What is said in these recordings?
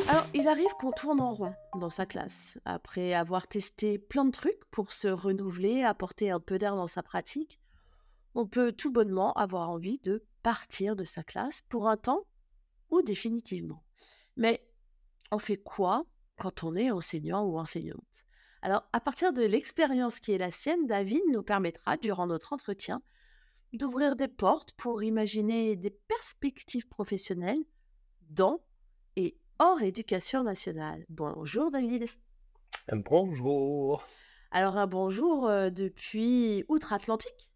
Alors, il arrive qu'on tourne en rond dans sa classe, après avoir testé plein de trucs pour se renouveler, apporter un peu d'air dans sa pratique. On peut tout bonnement avoir envie de partir de sa classe pour un temps ou définitivement. Mais on fait quoi quand on est enseignant ou enseignante? Alors, à partir de l'expérience qui est la sienne, David nous permettra, durant notre entretien, d'ouvrir des portes pour imaginer des perspectives professionnelles dans et hors éducation nationale. Bonjour David. Bonjour. Alors un bonjour depuis outre-Atlantique.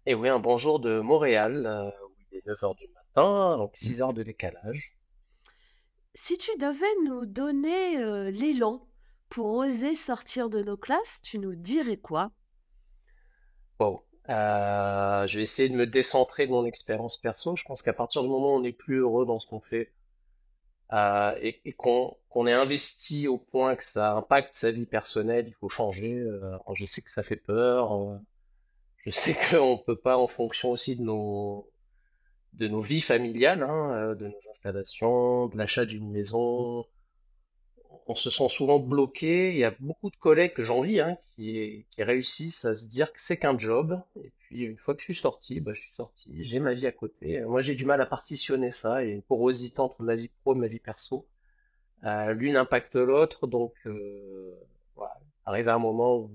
Et oui, un bonjour de Montréal, où il est 9 heures du matin, donc 6 heures de décalage. Si tu devais nous donner l'élan pour oser sortir de nos classes, tu nous dirais quoi? Wow. Je vais essayer de me décentrer de mon expérience perso. Je pense qu'à partir du moment où on n'est plus heureux dans ce qu'on fait, et qu'on est investi au point que ça impacte sa vie personnelle, il faut changer. Alors je sais que ça fait peur. Je sais qu'on peut pas, en fonction aussi de nos vies familiales, hein, de nos installations, de l'achat d'une maison. On se sent souvent bloqué. Il y a beaucoup de collègues que j'envie, hein, qui réussissent à se dire que c'est qu'un job. Et puis, une fois que je suis sorti, bah, je suis sorti. J'ai ma vie à côté. Moi, j'ai du mal à partitionner ça. Il y a une porosité entre ma vie pro et ma vie perso. L'une impacte l'autre. Donc, voilà. Arrivé à un moment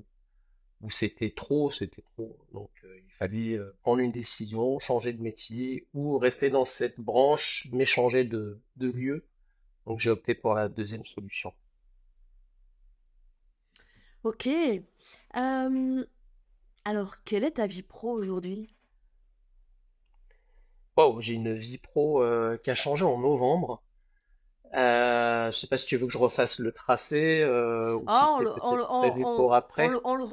où c'était trop, c'était trop. Donc, il fallait prendre une décision, changer de métier ou rester dans cette branche, mais changer de lieu. Donc, j'ai opté pour la deuxième solution. Ok. Alors, quelle est ta vie pro aujourd'hui? Wow, j'ai une vie pro qui a changé en novembre. Je sais pas si tu veux que je refasse le tracé ou si Ah, c'est peut-être prévu pour après. on le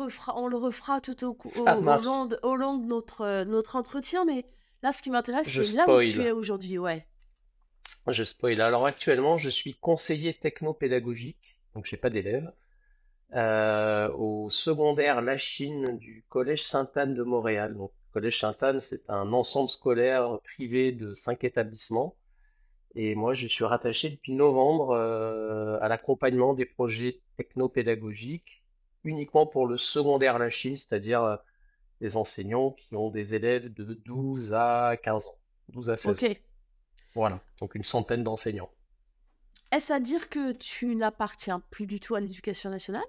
refera tout Ça marche. au long de notre entretien, mais là, ce qui m'intéresse, Je c'est là où tu spoil. es aujourd'hui, ouais. Je spoil. Alors actuellement, je suis conseiller technopédagogique, donc j'ai pas d'élèves, au secondaire La Chine du Collège Sainte-Anne de Montréal. Donc, le Collège Sainte-Anne, c'est un ensemble scolaire privé de 5 établissements. Et moi, je suis rattaché depuis novembre à l'accompagnement des projets technopédagogiques, uniquement pour le secondaire La Chine, c'est-à-dire des enseignants qui ont des élèves de 12 à 15 ans, 12 à 16 Ok. ans. Voilà, donc une centaine d'enseignants. Est-ce à dire que tu n'appartiens plus du tout à l'éducation nationale?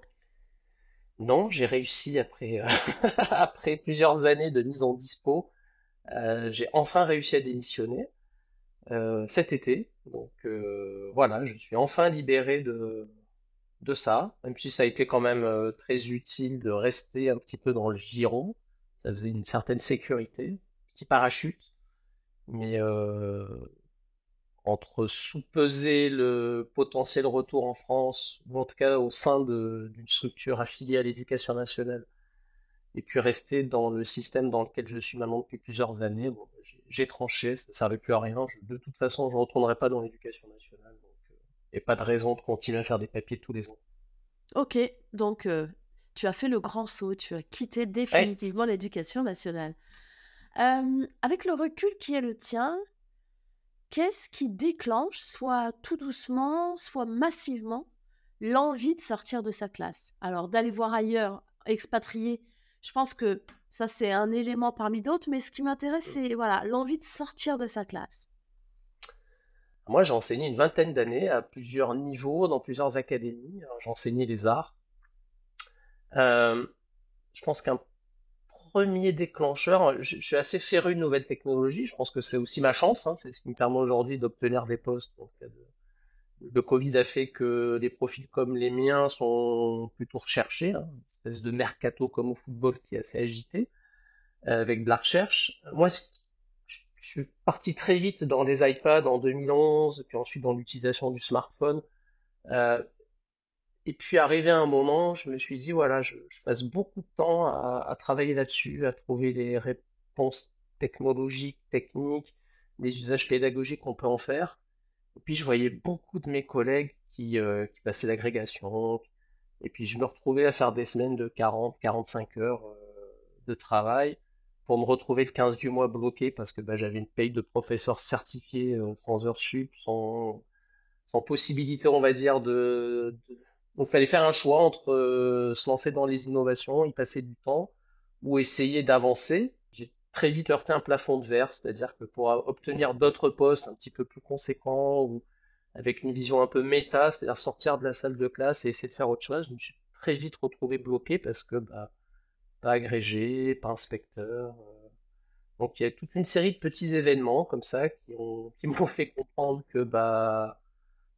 Non, j'ai réussi après, après plusieurs années de mise en dispo, j'ai enfin réussi à démissionner cet été. Donc voilà, je suis enfin libéré de ça, même si ça a été quand même très utile de rester un petit peu dans le giron. Ça faisait une certaine sécurité, petit parachute, mais entre sous-peser le potentiel retour en France, ou en tout cas au sein d'une structure affiliée à l'éducation nationale, et puis rester dans le système dans lequel je suis maintenant depuis plusieurs années, bon, j'ai tranché, ça ne servait plus à rien. De toute façon, je ne retournerai pas dans l'éducation nationale, donc il n'y a pas de raison de continuer à faire des papiers tous les ans. Ok, donc tu as fait le grand saut, tu as quitté Ouais. définitivement l'éducation nationale. Avec le recul qui est le tien, qu'est-ce qui déclenche, soit tout doucement, soit massivement, l'envie de sortir de sa classe? Alors, d'aller voir ailleurs, expatrié, je pense que ça, c'est un élément parmi d'autres, mais ce qui m'intéresse, c'est voilà, l'envie de sortir de sa classe. Moi, j'ai enseigné une vingtaine d'années à plusieurs niveaux, dans plusieurs académies. Alors, j'ai enseigné les arts. Euh, je pense qu'un premier déclencheur, je suis assez féru de nouvelles technologies. Je pense que c'est aussi ma chance, hein, c'est ce qui me permet aujourd'hui d'obtenir des postes. En tout cas, le Covid a fait que des profils comme les miens sont plutôt recherchés, hein, une espèce de mercato comme au football qui est assez agité, avec de la recherche. Moi, je suis parti très vite dans les iPads en 2011, puis ensuite dans l'utilisation du smartphone. Euh, et puis arrivé à un moment, je me suis dit, voilà, je passe beaucoup de temps à travailler là-dessus, à trouver les réponses technologiques, techniques, les usages pédagogiques qu'on peut en faire. Et puis je voyais beaucoup de mes collègues qui passaient l'agrégation, et puis je me retrouvais à faire des semaines de 40, 45 heures de travail pour me retrouver le 15 du mois bloqué parce que bah, j'avais une paye de professeur certifié sans heures sup, sans sans possibilité, on va dire, donc, il fallait faire un choix entre se lancer dans les innovations, y passer du temps, ou essayer d'avancer. J'ai très vite heurté un plafond de verre, c'est-à-dire que pour obtenir d'autres postes un petit peu plus conséquents, ou avec une vision un peu méta, c'est-à-dire sortir de la salle de classe et essayer de faire autre chose, je me suis très vite retrouvé bloqué parce que bah, pas agrégé, pas inspecteur. Donc il y a toute une série de petits événements comme ça qui m'ont fait comprendre que bah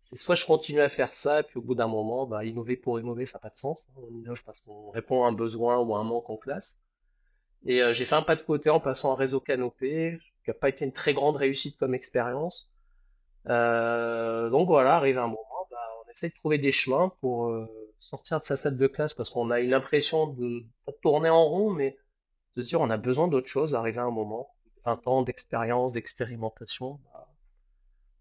c'est soit je continue à faire ça, et puis au bout d'un moment, bah, innover pour innover, ça n'a pas de sens. On innove parce qu'on répond à un besoin ou à un manque en classe. Et j'ai fait un pas de côté en passant un réseau Canopé, qui n'a pas été une très grande réussite comme expérience. Donc voilà, arrivé un moment, bah, on essaie de trouver des chemins pour sortir de sa salle de classe parce qu'on a eu l'impression de pas tourner en rond, mais de se dire on a besoin d'autre chose, arrivé à un moment. 20 ans d'expérience, d'expérimentation, bah,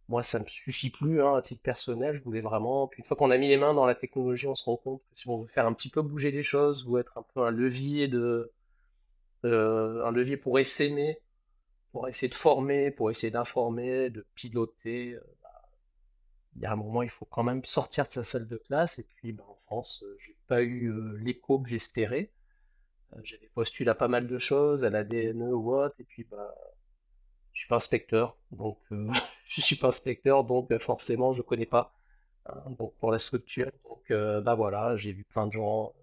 moi ça me suffit plus hein, à titre personnel, je voulais vraiment. Puis une fois qu'on a mis les mains dans la technologie, on se rend compte que si on veut faire un petit peu bouger les choses ou être un peu un levier pour essaimer, pour essayer de former, pour essayer d'informer, de piloter, il y a un moment, il faut quand même sortir de sa salle de classe. Et puis, bah, en France, j'ai pas eu l'écho que j'espérais. J'avais postulé à pas mal de choses, à la DNE ou autre, et puis bah, je suis pas inspecteur, donc je suis pas inspecteur, donc forcément, je connais pas. Hein, donc pour la structure, donc bah voilà, j'ai vu plein de gens,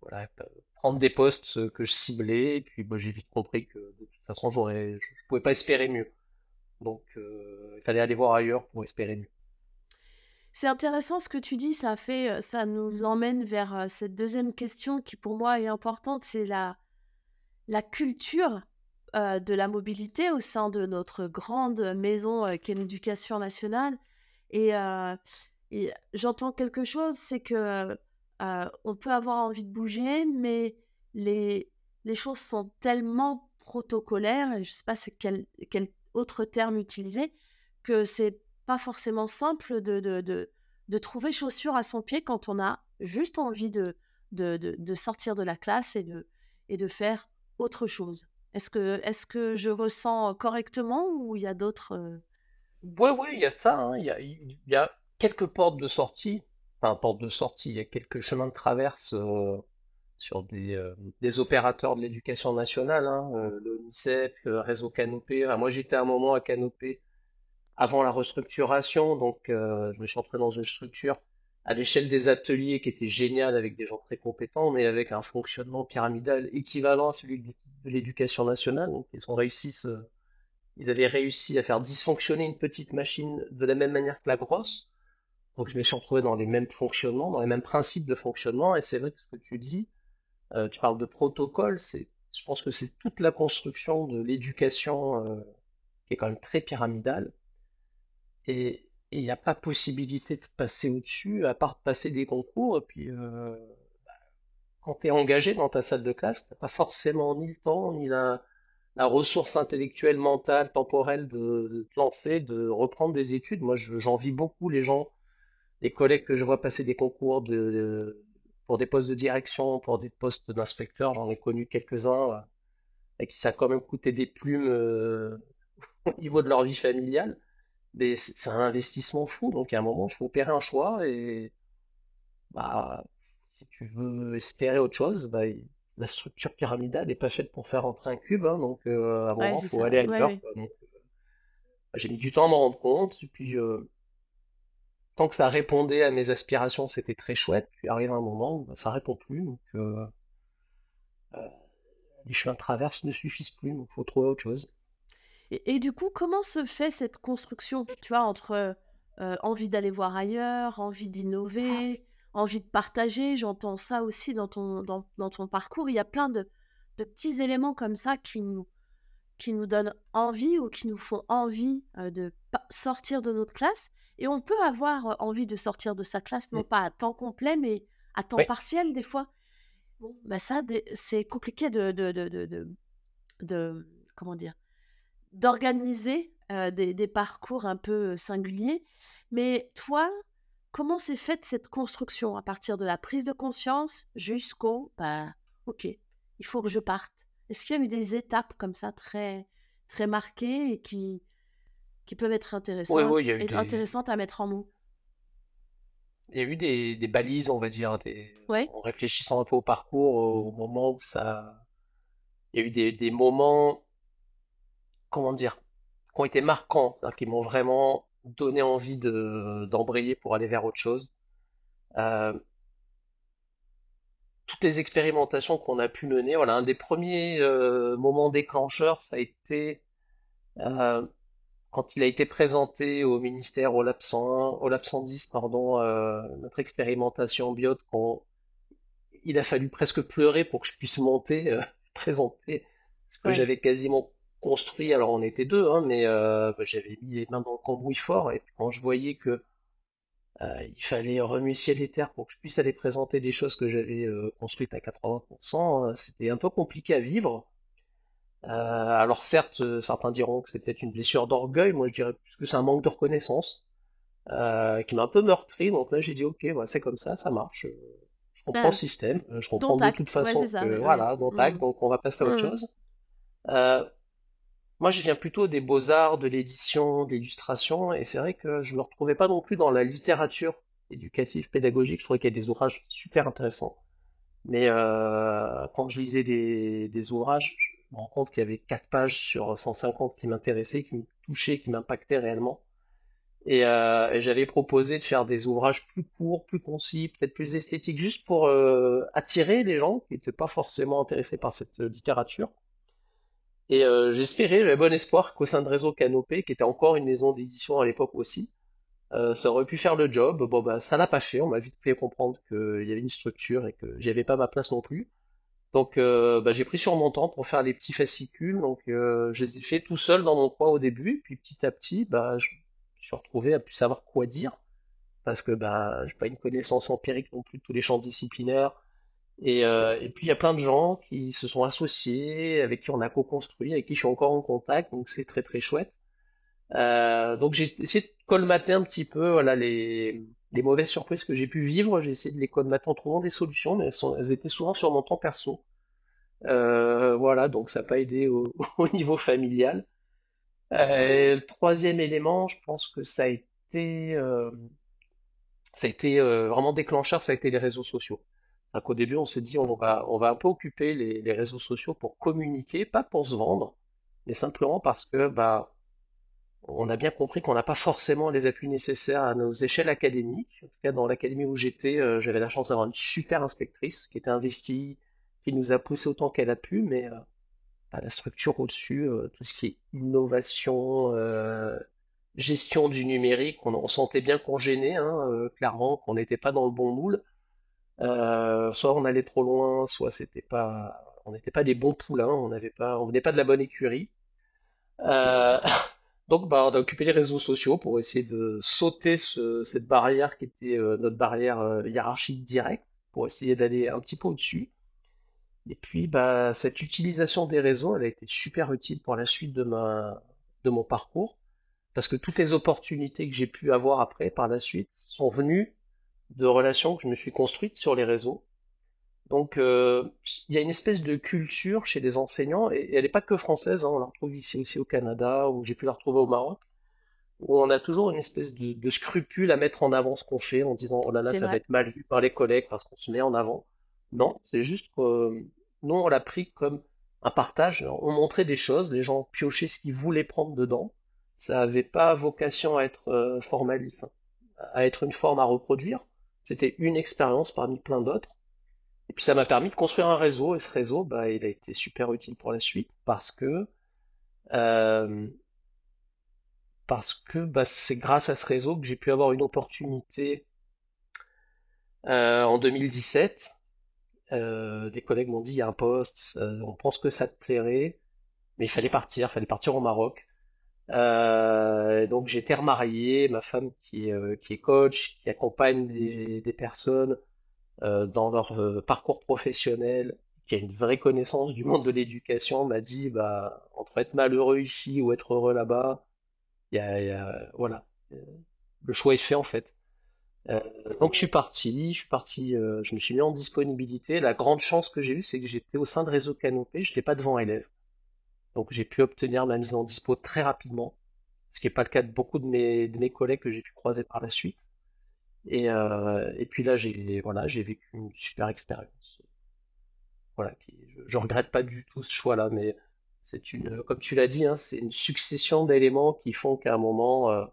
voilà, prendre des postes que je ciblais, et puis bah, j'ai vite compris que de toute façon, je pouvais pas espérer mieux. Donc il fallait aller voir ailleurs pour espérer mieux. C'est intéressant ce que tu dis, ça nous emmène vers cette deuxième question qui pour moi est importante, c'est la culture de la mobilité au sein de notre grande maison qu'est l'éducation nationale. Et, et j'entends quelque chose, c'est que on peut avoir envie de bouger, mais les, les choses sont tellement protocolaires, et je ne sais pas quel autre terme utiliser, que c'est pas forcément simple de trouver chaussure à son pied quand on a juste envie de sortir de la classe et de faire autre chose. Est-ce que je ressens correctement ou il y a d'autres... Ouais, ouais, il y a ça, hein, il y a quelques portes de sortie, enfin, portes de sortie, il y a quelques chemins de traverse sur des opérateurs de l'éducation nationale, hein, l'ONICEP, le réseau Canopé. Enfin, moi, j'étais à un moment à Canopé avant la restructuration, donc je me suis entré dans une structure à l'échelle des ateliers qui était géniale avec des gens très compétents, mais avec un fonctionnement pyramidal équivalent à celui de l'éducation nationale. Donc, ils avaient réussi à faire dysfonctionner une petite machine de la même manière que la grosse. Donc je me suis retrouvé dans les mêmes fonctionnements, dans les mêmes principes de fonctionnement. Et c'est vrai que ce que tu dis, tu parles de protocole, je pense que c'est toute la construction de l'éducation qui est quand même très pyramidale. Et il n'y a pas possibilité de passer au-dessus, à part de passer des concours. Et puis quand tu es engagé dans ta salle de classe, tu n'as pas forcément ni le temps, ni la ressource intellectuelle, mentale, temporelle de te lancer, de reprendre des études. Moi, j'envie beaucoup les gens, les collègues que je vois passer des concours pour des postes de direction, pour des postes d'inspecteur. J'en ai connu quelques-uns et qui ça a quand même coûté des plumes au niveau de leur vie familiale. Mais c'est un investissement fou. Donc, à un moment, il faut opérer un choix et bah, si tu veux espérer autre chose, bah, la structure pyramidale n'est pas faite pour faire entrer un cube, hein, donc à un Ouais, moment, il c'est faut ça. aller Ouais, ailleurs, ouais. quoi. Donc, j'ai mis du temps à m'en rendre compte, et puis tant que ça répondait à mes aspirations, c'était très chouette. Puis arrive un moment où bah, ça répond plus, donc euh, les chemins de traverse ne suffisent plus, donc il faut trouver autre chose. Et du coup, comment se fait cette construction, tu vois, entre envie d'aller voir ailleurs, envie d'innover, envie de partager? J'entends ça aussi dans ton parcours. Il y a plein de petits éléments comme ça qui nous donnent envie ou qui nous font envie sortir de notre classe. Et on peut avoir envie de sortir de sa classe, non Mm. pas à temps complet, mais à temps Oui, partiel des fois. Bon, bah ça, c'est compliqué comment dire, d'organiser des parcours un peu singuliers. Mais toi, comment s'est faite cette construction à partir de la prise de conscience jusqu'au bah, ok, il faut que je parte. Est-ce qu'il y a eu des étapes comme ça très, très marquées et qui peuvent être Oui, intéressantes, oui, intéressantes à mettre en mots. il y a eu des balises, on va dire, Ouais, en réfléchissant un peu au parcours, au moment où il y a eu des moments, comment dire, qui ont été marquants, c'est-à-dire qui m'ont vraiment donné envie d'embrayer pour aller vers autre chose. Euh, Toutes les expérimentations qu'on a pu mener, voilà, un des premiers moments déclencheurs, ça a été euh, quand il a été présenté au ministère au Lab 101, au Lab 110, pardon, notre expérimentation BIOT, il a fallu presque pleurer pour que je puisse monter, présenter ce que ouais. j'avais quasiment construit. Alors on était deux, hein, mais bah, j'avais mis les mains dans le cambouis fort. Et puis quand je voyais que il fallait remuer ciel et terre pour que je puisse aller présenter des choses que j'avais construites à 80%, c'était un peu compliqué à vivre. Alors certes, certains diront que c'est peut-être une blessure d'orgueil. Moi je dirais plus que c'est un manque de reconnaissance qui m'a un peu meurtri. Donc là j'ai dit ok, bah, c'est comme ça marche. Je comprends le Ah, système, je dont comprends de toute acte. Ouais, c'est façon ça. que Ouais. voilà, donc tac, Mm. donc on va passer à autre Mm. chose. Euh, Moi, je viens plutôt des beaux-arts, de l'édition, de l'illustration, et c'est vrai que je me retrouvais pas non plus dans la littérature éducative, pédagogique. Je trouvais qu'il y a des ouvrages super intéressants, mais quand je lisais des ouvrages, je me rends compte qu'il y avait 4 pages sur 150 qui m'intéressaient, qui me touchaient, qui m'impactaient réellement. Et j'avais proposé de faire des ouvrages plus courts, plus concis, peut-être plus esthétiques, juste pour attirer les gens qui n'étaient pas forcément intéressés par cette littérature. Et j'espérais, j'avais bon espoir qu'au sein de Réseau Canopé, qui était encore une maison d'édition à l'époque aussi, ça aurait pu faire le job. Bon, bah, ça l'a pas fait. On m'a vite fait comprendre qu'il y avait une structure et que j'y avais pas ma place non plus. Donc, bah, j'ai pris sur mon temps pour faire les petits fascicules. Donc, je les ai fait tout seul dans mon coin au début. Puis petit à petit, bah, je me suis retrouvé à plus savoir quoi dire. Parce que bah, j'ai pas une connaissance empirique non plus de tous les champs disciplinaires. Et puis il y a plein de gens qui se sont associés, avec qui on a co-construit, avec qui je suis encore en contact, donc c'est très très chouette. Donc j'ai essayé de colmater un petit peu voilà, les mauvaises surprises que j'ai pu vivre, j'ai essayé de les colmater en trouvant des solutions, mais elles étaient souvent sur mon temps perso. Voilà, donc ça n'a pas aidé au niveau familial. Le troisième élément, je pense que ça a été vraiment déclencheur, ça a été les réseaux sociaux. C'est-à-dire qu'au début, on s'est dit, on va un peu occuper les réseaux sociaux pour communiquer, pas pour se vendre, mais simplement parce que bah, on a bien compris qu'on n'a pas forcément les appuis nécessaires à nos échelles académiques. En tout cas, dans l'académie où j'étais, j'avais la chance d'avoir une super inspectrice qui était investie, qui nous a poussé autant qu'elle a pu, mais bah, la structure au-dessus, tout ce qui est innovation, gestion du numérique, on sentait bien qu'on gênait, hein, clairement, qu'on n'était pas dans le bon moule. Soit on allait trop loin, soit on n'était pas des bons poulains, on venait pas de la bonne écurie. Euh, donc, bah, on a occupé les réseaux sociaux pour essayer de sauter cette barrière qui était notre barrière hiérarchique directe, pour essayer d'aller un petit peu au-dessus. Et puis, bah, cette utilisation des réseaux, elle a été super utile pour la suite de mon parcours, parce que toutes les opportunités que j'ai pu avoir après, par la suite, sont venues de relations que je me suis construites sur les réseaux. Donc, il y a une espèce de culture chez les enseignants, et elle n'est pas que française, hein, on la retrouve ici aussi au Canada, ou j'ai pu la retrouver au Maroc, où on a toujours une espèce de scrupule à mettre en avant ce qu'on fait, en disant, oh là là, C'est ça va vrai. être mal vu par les collègues parce qu'on se met en avant. Non, c'est juste que nous, on l'a pris comme un partage, on montrait des choses, les gens piochaient ce qu'ils voulaient prendre dedans, ça n'avait pas vocation à être formaliste, à être une forme à reproduire, c'était une expérience parmi plein d'autres. Et puis ça m'a permis de construire un réseau, et ce réseau, bah, il a été super utile pour la suite euh, parce que bah, c'est grâce à ce réseau que j'ai pu avoir une opportunité en 2017. Des collègues m'ont dit, il y a un poste, on pense que ça te plairait, mais il fallait partir au Maroc. Donc j'ai été remarié, ma femme qui est coach, qui accompagne des personnes dans leur parcours professionnel, qui a une vraie connaissance du monde de l'éducation, m'a dit bah entre être malheureux ici ou être heureux là-bas, voilà, Euh, le choix est fait en fait. Euh, donc je suis parti, je me suis mis en disponibilité. La grande chance que j'ai eue, c'est que j'étais au sein de Réseau Canopé, je n'étais pas devant élèves, donc j'ai pu obtenir ma mise en dispo très rapidement. ce qui n'est pas le cas de beaucoup de mes collègues que j'ai pu croiser par la suite. Et puis là, j'ai vécu une super expérience. Voilà, je regrette pas du tout ce choix-là, mais comme tu l'as dit, hein, c'est une succession d'éléments qui font qu'à un moment,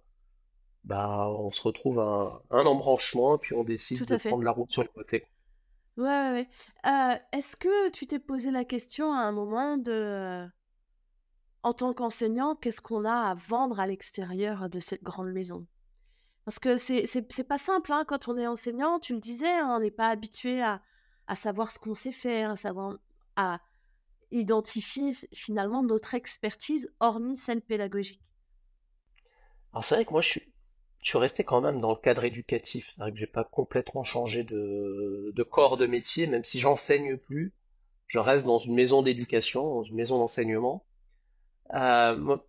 bah, on se retrouve à un embranchement, puis on décide Tout de à fait. prendre la route sur le côté. Ouais, ouais, ouais. Est-ce que tu t'es posé la question à un moment en tant qu'enseignant, qu'est-ce qu'on a à vendre à l'extérieur de cette grande maison? Parce que c'est pas simple, hein, quand on est enseignant, tu le disais, hein, on n'est pas habitué à savoir ce qu'on sait faire, à identifier finalement notre expertise, hormis celle pédagogique. Alors c'est vrai que moi, je suis resté quand même dans le cadre éducatif. C'est vrai que j'ai pas complètement changé de corps de métier, même si j'enseigne plus. Je reste dans une maison d'éducation, dans une maison d'enseignement. Moi,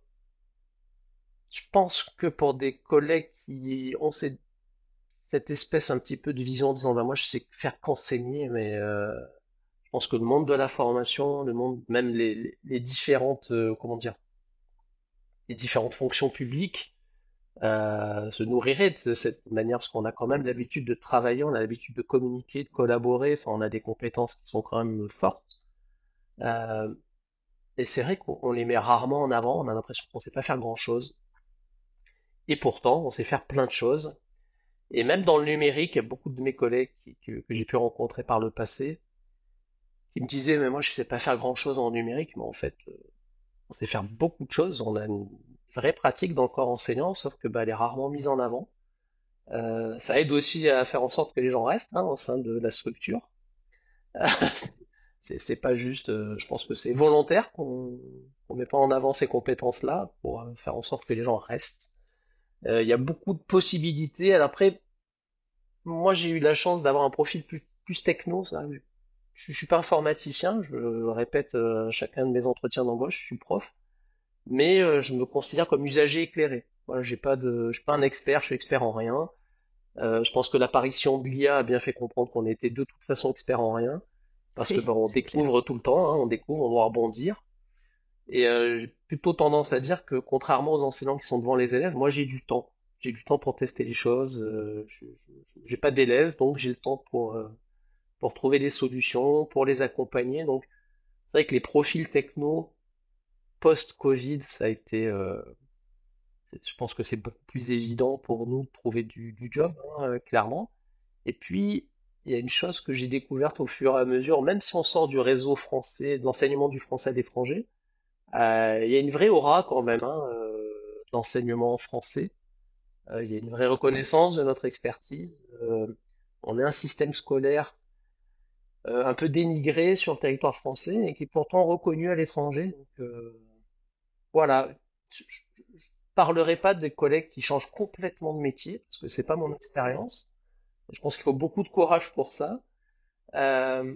je pense que pour des collègues qui ont cette espèce un petit peu de vision en disant, bah, moi, je sais faire qu'enseigner, mais je pense que le monde de la formation, le monde, même les différentes, comment dire, les différentes fonctions publiques, se nourriraient de cette manière, parce qu'on a quand même l'habitude de travailler, on a l'habitude de communiquer, de collaborer, enfin, on a des compétences qui sont quand même fortes. Euh, et c'est vrai qu'on les met rarement en avant, on a l'impression qu'on sait pas faire grand-chose. Et pourtant, on sait faire plein de choses. Et même dans le numérique, il y a beaucoup de mes collègues que j'ai pu rencontrer par le passé qui me disaient, mais moi, je sais pas faire grand-chose en numérique, mais en fait, on sait faire beaucoup de choses. On a une vraie pratique dans le corps enseignant, sauf que bah, elle est rarement mise en avant. Ça aide aussi à faire en sorte que les gens restent hein, au sein de la structure. C'est pas juste, je pense que c'est volontaire qu'on met pas en avant ces compétences-là pour faire en sorte que les gens restent. Il y a beaucoup de possibilités. Alors après, moi j'ai eu la chance d'avoir un profil plus techno. Je suis pas informaticien, je le répète à chacun de mes entretiens d'embauche, je suis prof, mais je me considère comme usager éclairé. Voilà, je suis pas un expert, je suis expert en rien. Je pense que l'apparition de l'IA a bien fait comprendre qu'on était de toute façon expert en rien, parce que Oui, ben, on c'est clair. découvre tout le temps, hein, on découvre, on doit rebondir. Et j'ai plutôt tendance à dire que contrairement aux enseignants qui sont devant les élèves, moi j'ai du temps. J'ai du temps pour tester les choses. J'ai pas d'élèves, donc j'ai le temps pour trouver des solutions, pour les accompagner. Donc c'est vrai que les profils techno post-Covid, ça a été, je pense que c'est beaucoup plus évident pour nous de trouver du job, hein, clairement. Et puis, il y a une chose que j'ai découverte au fur et à mesure, même si on sort du réseau français, de l'enseignement du français à l'étranger, il y a une vraie aura quand même, hein, de l'enseignement français. Il y a une vraie reconnaissance de notre expertise. On est un système scolaire un peu dénigré sur le territoire français et qui est pourtant reconnu à l'étranger. Donc voilà, je parlerai pas des collègues qui changent complètement de métier parce que c'est pas mon expérience. Je pense qu'il faut beaucoup de courage pour ça. Euh,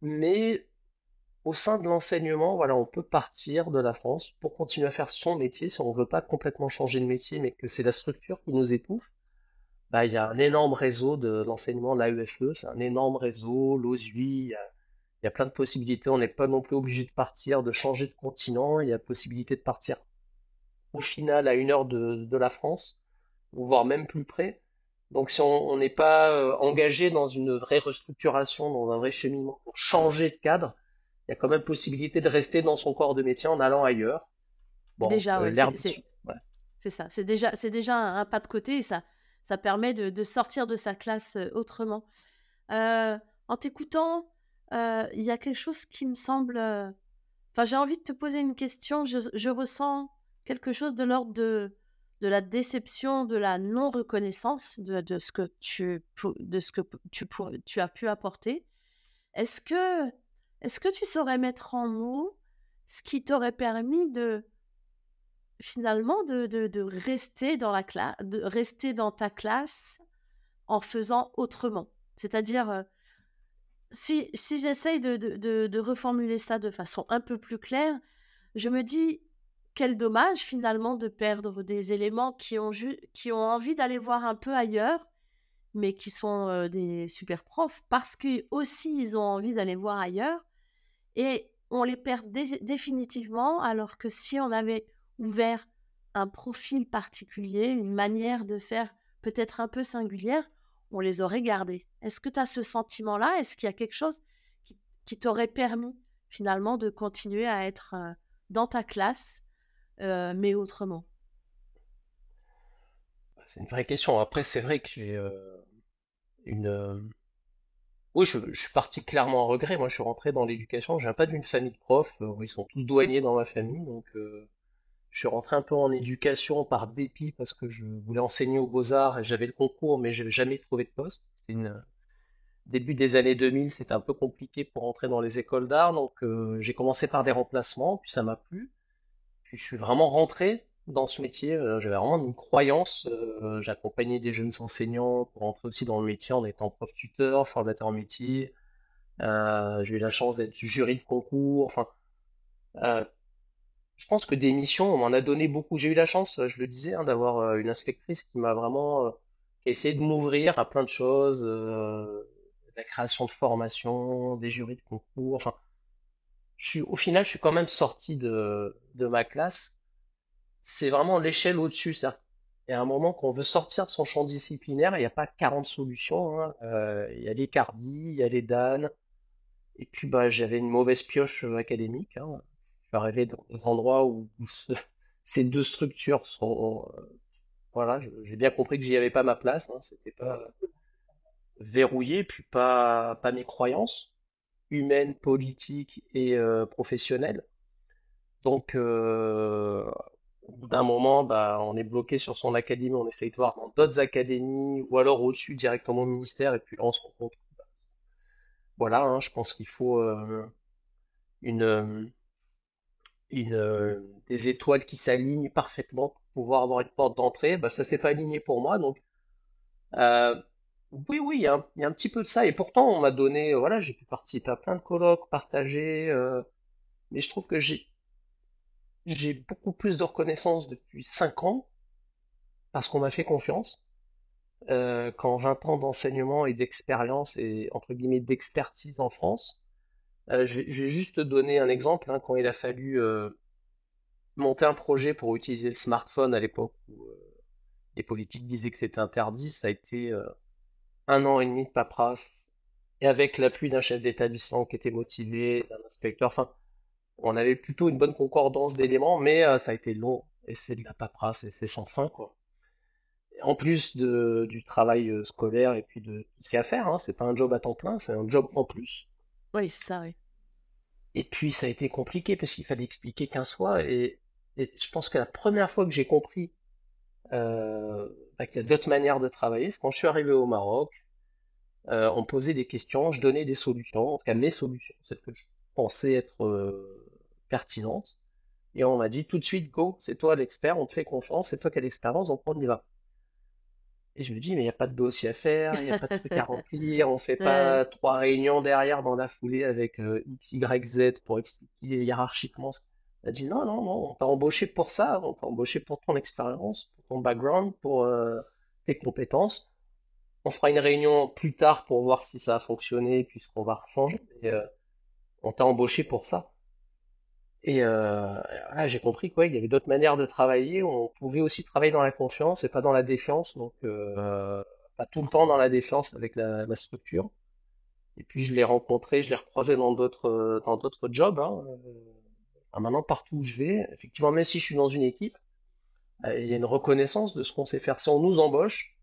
mais au sein de l'enseignement, voilà, on peut partir de la France pour continuer à faire son métier si on veut pas complètement changer de métier, mais que c'est la structure qui nous étouffe. Bah, il y a un énorme réseau de l'enseignement de l'AEFE, c'est un énorme réseau, l'OSUI, il y a plein de possibilités. On n'est pas non plus obligé de partir, de changer de continent. Il y a possibilité de partir au final à 1 heure de la France, ou voire même plus près. Donc si on n'est pas engagé dans une vraie restructuration, dans un vrai cheminement pour changer de cadre, il y a quand même possibilité de rester dans son corps de métier en allant ailleurs. Bon, Déjà, ouais, l'herbe est ouais. c'est ça. C'est déjà un pas de côté et ça permet de sortir de sa classe autrement. En t'écoutant, il y a quelque chose qui me semble. Enfin, j'ai envie de te poser une question. Je ressens quelque chose de l'ordre de la déception, de la non-reconnaissance de ce que tu as pu apporter. Est-ce que, est-ce que tu saurais mettre en mots ce qui t'aurait permis finalement de rester dans la classe, de rester dans ta classe en faisant autrement? C'est-à-dire, si j'essaye de reformuler ça de façon un peu plus claire, je me dis: «Quel dommage finalement de perdre des éléments qui ont envie d'aller voir un peu ailleurs, mais qui sont, des super profs parce qu'aussi ils ont envie d'aller voir ailleurs et on les perd définitivement alors que si on avait ouvert un profil particulier, une manière de faire peut-être un peu singulière, on les aurait gardés. Est-ce que tu as ce sentiment-là? Est-ce qu'il y a quelque chose qui, qui t'aurait permis finalement de continuer à être dans ta classe, mais autrement? C'est une vraie question. Après, c'est vrai que j'ai une. Oui, je suis parti clairement en regret. Moi, je suis rentré dans l'éducation. Je viens pas d'une famille de profs. Ils sont tous douaniers dans ma famille. Donc, je suis rentré un peu en éducation par dépit parce que je voulais enseigner aux beaux-arts et j'avais le concours, mais je n'avais jamais trouvé de poste. Début des années 2000, c'était un peu compliqué pour entrer dans les écoles d'art. Donc, j'ai commencé par des remplacements. Puis, ça m'a plu. Puis je suis vraiment rentré dans ce métier. J'avais vraiment une croyance. J'accompagnais des jeunes enseignants pour rentrer aussi dans le métier en étant prof tuteur, formateur métier. J'ai eu la chance d'être jury de concours. Enfin, euh, je pense que des missions, on m'en a donné beaucoup. J'ai eu la chance, je le disais, hein, d'avoir une inspectrice qui m'a vraiment qui a essayé de m'ouvrir à plein de choses, la création de formations, des jurys de concours. Enfin, au final, je suis quand même sorti de ma classe. C'est vraiment l'échelle au-dessus, ça. Il y a un moment qu'on veut sortir de son champ disciplinaire, il n'y a pas 40 solutions, hein. Il y a les Cardi, il y a les Dan, et puis bah, j'avais une mauvaise pioche académique, hein. Je suis arrivé dans des endroits où ces deux structures sont... voilà, j'ai bien compris que j'y avais pas ma place, hein. C'était pas verrouillé, puis pas mes croyances humaines, politiques et professionnelles. Donc, au bout d'un moment, bah, on est bloqué sur son académie, on essaye de voir dans d'autres académies, ou alors au-dessus directement au ministère, et puis là, on se rend compte. Voilà, hein, je pense qu'il faut une, euh, des étoiles qui s'alignent parfaitement pour pouvoir avoir une porte d'entrée. Bah, ça s'est pas aligné pour moi, donc euh, oui, oui, il y a un petit peu de ça, et pourtant, on m'a donné, voilà, j'ai pu participer à plein de colloques, partager, mais je trouve que j'ai beaucoup plus de reconnaissance depuis 5 ans parce qu'on m'a fait confiance. Qu'en 20 ans d'enseignement et d'expérience et entre guillemets d'expertise en France. Je vais juste te donner un exemple, hein, quand il a fallu monter un projet pour utiliser le smartphone à l'époque où les politiques disaient que c'était interdit, ça a été 1 an et demi de paperasse, et avec l'appui d'un chef d'établissement qui était motivé, d'un inspecteur, enfin, on avait plutôt une bonne concordance d'éléments, mais ça a été long, et c'est de la paperasse, et c'est sans fin, quoi. En plus du travail scolaire et puis de tout ce qu'il y a à faire, hein, c'est pas un job à temps plein, c'est un job en plus. Oui, c'est ça, oui. Et puis ça a été compliqué parce qu'il fallait expliquer 15 fois et je pense que la première fois que j'ai compris qu'il y a d'autres manières de travailler, c'est quand je suis arrivé au Maroc, on me posait des questions, je donnais des solutions, en tout cas mes solutions, celles que je pensais être pertinentes, et on m'a dit tout de suite, go, c'est toi l'expert, on te fait confiance, c'est toi qui as l'expérience, donc on y va. Et je me dis, mais il n'y a pas de dossier à faire, il n'y a pas de truc à remplir, on fait Ouais. pas 3 réunions derrière dans la foulée avec X, Y, Z pour expliquer hiérarchiquement. Elle a dit, non, non, non, on t'a embauché pour ça, on t'a embauché pour ton expérience, pour ton background, pour tes compétences. On fera une réunion plus tard pour voir si ça a fonctionné, puisqu'on va changer, mais on t'a embauché pour ça. Et là, j'ai compris quoi, il y avait d'autres manières de travailler. On pouvait aussi travailler dans la confiance et pas dans la défiance. Donc, pas tout le temps dans la défiance avec la structure. Et puis, je l'ai rencontré, je l'ai recroisé dans d'autres jobs, hein. Maintenant, partout où je vais, effectivement, même si je suis dans une équipe, il y a une reconnaissance de ce qu'on sait faire. Si on nous embauche,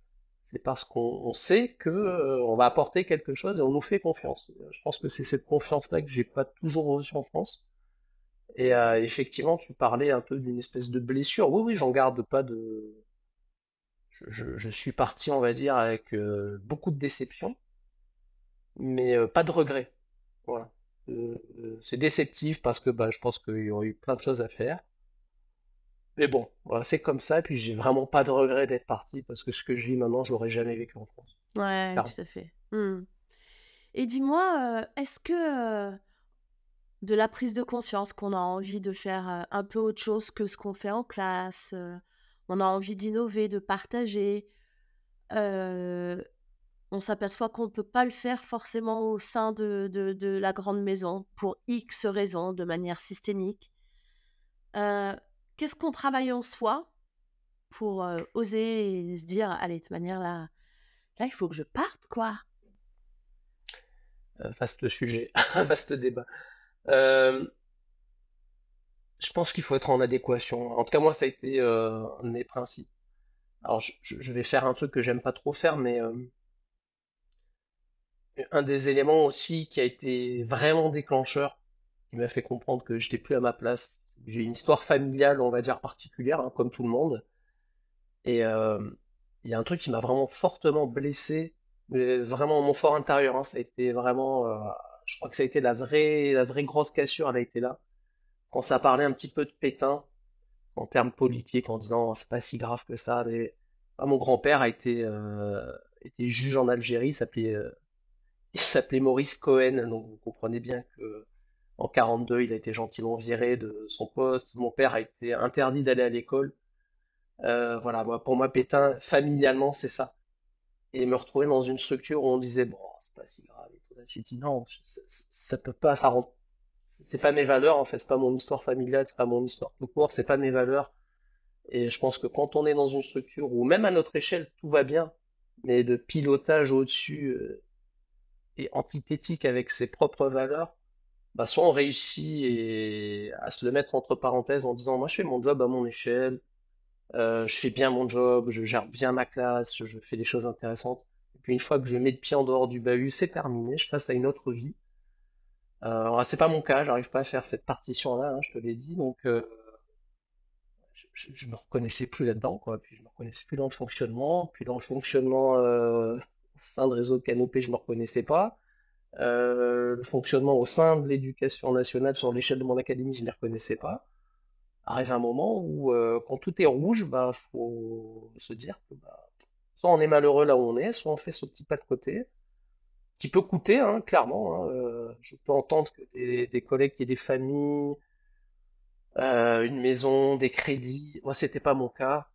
c'est parce qu'on sait que on va apporter quelque chose et on nous fait confiance. Je pense que c'est cette confiance-là que j'ai pas toujours reçue en France. Et effectivement, tu parlais un peu d'une espèce de blessure. Oui, oui, j'en garde pas de. Je suis parti, on va dire, avec beaucoup de déception, mais pas de regret. Voilà. C'est déceptif parce que bah, je pense qu'il y aurait eu plein de choses à faire. Mais bon, voilà, c'est comme ça. Et puis j'ai vraiment pas de regret d'être parti parce que ce que je vis maintenant, je l'aurais jamais vécu en France. Ouais, Clairement. tout à fait. Et dis-moi, est-ce que de la prise de conscience qu'on a envie de faire un peu autre chose que ce qu'on fait en classe, on a envie d'innover, de partager, euh, on s'aperçoit qu'on ne peut pas le faire forcément au sein de la grande maison pour X raisons, de manière systémique. Euh, Qu'est-ce qu'on travaille en soi pour oser se dire, allez, de toute manière, là, il faut que je parte, quoi. Vaste sujet, vaste débat. Euh, je pense qu'il faut être en adéquation. En tout cas, moi, ça a été un de mes principes. Alors, je vais faire un truc que j'aime pas trop faire, mais un des éléments aussi qui a été vraiment déclencheur, qui m'a fait comprendre que j'étais plus à ma place. J'ai une histoire familiale, on va dire particulière, hein, comme tout le monde. Et il y a un truc qui m'a vraiment fortement blessé, mais vraiment mon fort intérieur, hein, ça a été vraiment, je crois que ça a été la vraie grosse cassure, elle a été là. Quand ça parlait un petit peu de Pétain, en termes politiques, en disant c'est pas si grave que ça. Mon grand-père a été juge en Algérie, il s'appelait Maurice Cohen, donc vous comprenez bien que en 42, il a été gentiment viré de son poste. Mon père a été interdit d'aller à l'école. Voilà, pour moi, Pétain, familialement, c'est ça. Et me retrouver dans une structure où on disait, bon, c'est pas si grave et tout. J'ai dit non, ça peut pas, ça rentre. C'est pas mes valeurs, en fait, c'est pas mon histoire familiale, c'est pas mon histoire tout court, c'est pas mes valeurs. Et je pense que quand on est dans une structure où, même à notre échelle, tout va bien, mais de pilotage au-dessus et antithétique avec ses propres valeurs, bah, soit on réussit à se le mettre entre parenthèses en disant, moi je fais mon job à mon échelle, je fais bien mon job, je gère bien ma classe, je fais des choses intéressantes. Et puis une fois que je mets le pied en dehors du bahut, c'est terminé, je passe à une autre vie. Alors c'est pas mon cas, j'arrive pas à faire cette partition-là, hein, je te l'ai dit, donc je me reconnaissais plus là-dedans, quoi. Puis je me reconnaissais plus dans le fonctionnement, puis dans le fonctionnement au sein de réseau Canopé, je me reconnaissais pas. Le fonctionnement au sein de l'éducation nationale sur l'échelle de mon académie, je ne les reconnaissais pas. Arrive un moment où, quand tout est rouge, bah, faut se dire que bah, soit on est malheureux là où on est, soit on fait ce petit pas de côté, qui peut coûter, hein, clairement. Hein. Je peux entendre que des collègues qui aient des familles, une maison, des crédits. Moi, c'était pas mon cas.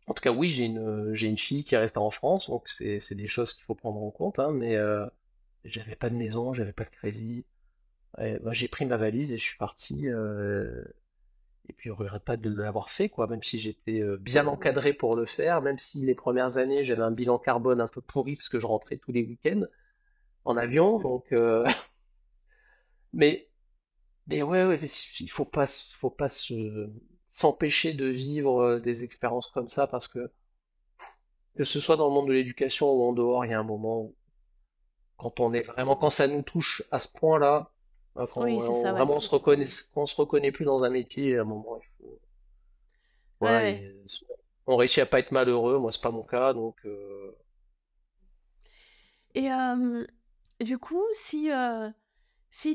En tout cas, oui, j'ai une fille qui reste en France, donc c'est des choses qu'il faut prendre en compte, hein, mais j'avais pas de maison, j'avais pas de crédit. Et, bah, j'ai pris ma valise et je suis parti. Et puis je regrette pas de l'avoir fait, quoi, même si j'étais bien encadré pour le faire, même si les premières années j'avais un bilan carbone un peu pourri parce que je rentrais tous les week-ends en avion, donc mais ouais, ouais, mais il faut pas s'empêcher de vivre des expériences comme ça parce que ce soit dans le monde de l'éducation ou en dehors, il y a un moment où, quand ça nous touche à ce point-là, quand Oui, c'est ça, ouais. vraiment on se reconnaît plus dans un métier, à un moment, il faut, Ouais, voilà, ouais. on réussit à pas être malheureux, moi c'est pas mon cas, donc Et du coup, si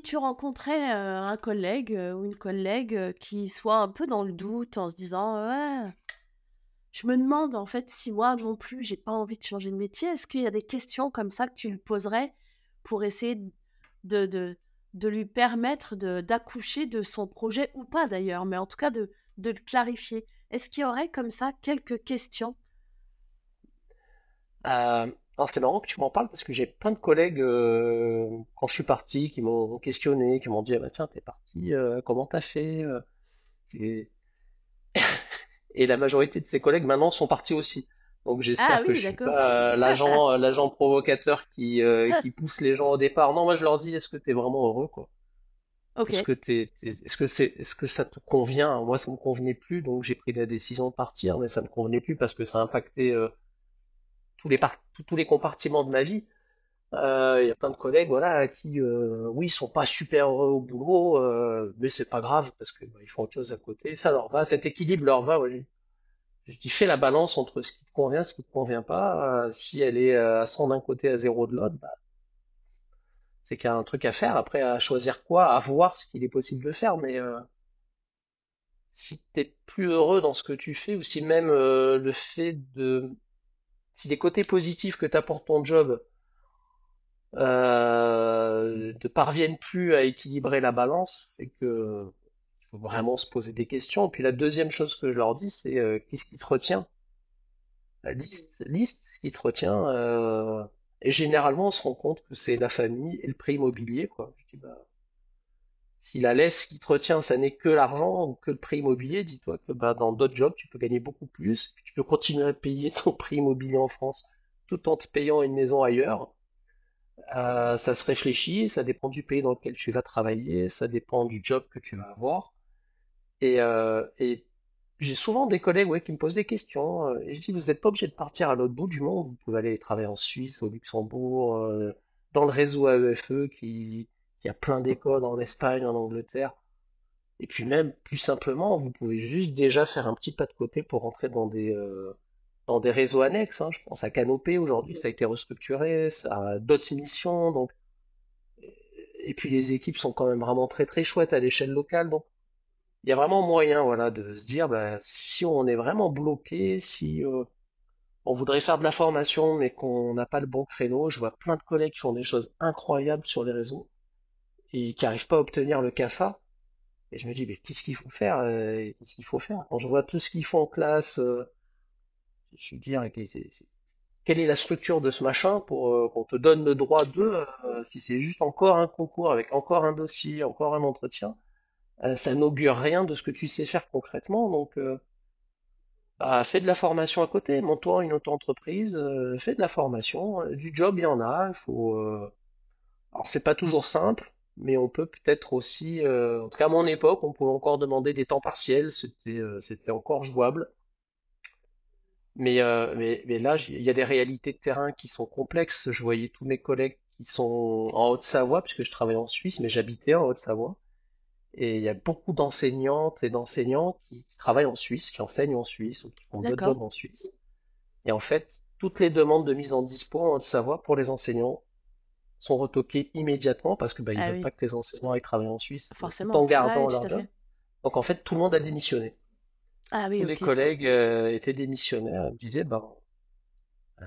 tu rencontrais un collègue ou une collègue qui soit un peu dans le doute en se disant, ouais, je me demande en fait si moi non plus j'ai pas envie de changer de métier, est-ce qu'il y a des questions comme ça que tu lui poserais pour essayer de, de, de lui permettre d'accoucher de son projet ou pas d'ailleurs, mais en tout cas de le clarifier. Est-ce qu'il y aurait comme ça quelques questions? alors c'est marrant que tu m'en parles parce que j'ai plein de collègues quand je suis parti qui m'ont questionné, qui m'ont dit ah bah tiens t'es parti, comment t'as fait c'est- Et la majorité de ces collègues maintenant sont partis aussi. Donc Ah j'espère que oui, je suis d'accord. pas l'agent provocateur qui pousse les gens au départ. Non, moi je leur dis est-ce que t'es vraiment heureux quoi? Ok. Est-ce que ça te convient? Moi ça me convenait plus donc j'ai pris la décision de partir mais ça me convenait plus parce que ça impactait tous les compartiments de ma vie. Il y a plein de collègues, voilà, qui, oui, sont pas super heureux au boulot, mais c'est pas grave parce que bah, ils font autre chose à côté. Ça leur va, cet équilibre leur va. Ouais. Je dis, fais la balance entre ce qui te convient, ce qui te convient pas. Si elle est à 100 d'un côté, à 0 de l'autre, bah, c'est qu'il y a un truc à faire. Après, à choisir quoi, à voir ce qu'il est possible de faire. Mais si t'es plus heureux dans ce que tu fais, ou si même le fait si les côtés positifs que t'apporte ton job ne parviennent plus à équilibrer la balance, c'est que il faut vraiment se poser des questions. Et puis la deuxième chose que je leur dis, c'est qu'est-ce qui te retient? La liste, ce qui te retient. Et généralement, on se rend compte que c'est la famille et le prêt immobilier, quoi. Je dis, bah, Si la laisse qui te retient, ça n'est que l'argent ou que le prix immobilier, dis-toi que bah, dans d'autres jobs, tu peux gagner beaucoup plus, tu peux continuer à payer ton prix immobilier en France tout en te payant une maison ailleurs. Ça se réfléchit, ça dépend du pays dans lequel tu vas travailler, ça dépend du job que tu vas avoir. Et j'ai souvent des collègues ouais, qui me posent des questions, et je dis, vous n'êtes pas obligé de partir à l'autre bout du monde, vous pouvez aller travailler en Suisse, au Luxembourg, dans le réseau AEFE qui a plein d'écoles en Espagne, en Angleterre. Et puis même, plus simplement, vous pouvez juste déjà faire un petit pas de côté pour rentrer dans des réseaux annexes, hein. Je pense à Canopé aujourd'hui, ça a été restructuré, ça a d'autres missions, donc et puis les équipes sont quand même vraiment très très chouettes à l'échelle locale, donc il y a vraiment moyen, voilà, de se dire, bah, si on est vraiment bloqué, si on voudrait faire de la formation mais qu'on n'a pas le bon créneau, je vois plein de collègues qui font des choses incroyables sur les réseaux et qui n'arrivent pas à obtenir le CAFA. Et je me dis, mais qu'est-ce qu'il faut faire? Qu'est-ce qu'il faut faire? Quand je vois tout ce qu'ils font en classe, je me dis, quelle est la structure de ce machin pour qu'on te donne le droit de, si c'est juste encore un concours avec encore un dossier, encore un entretien, ça n'augure rien de ce que tu sais faire concrètement. Donc, bah, fais de la formation à côté, monte-toi une auto-entreprise, fais de la formation, du job, il y en a, il faut. Alors, c'est pas toujours simple, mais on peut peut-être aussi, en tout cas à mon époque, on pouvait encore demander des temps partiels, c'était encore jouable. Mais là, il y a des réalités de terrain qui sont complexes. Je voyais tous mes collègues qui sont en Haute-Savoie, puisque je travaille en Suisse, mais j'habitais en Haute-Savoie. Et il y a beaucoup d'enseignantes et d'enseignants qui travaillent en Suisse, qui enseignent en Suisse ou qui font d'autres D'accord. jobs en Suisse. Et en fait, toutes les demandes de mise en dispo en Haute-Savoie pour les enseignants sont retoquées immédiatement parce que bah, ils Ah veulent pas oui, que les enseignants aillent travailler en Suisse tout en forcément. Ah gardant oui, tout leur à job. fait. Donc en fait, tout le monde a démissionné. Ah Tous oui, les ok. collègues étaient démissionnaires, ils disaient bah,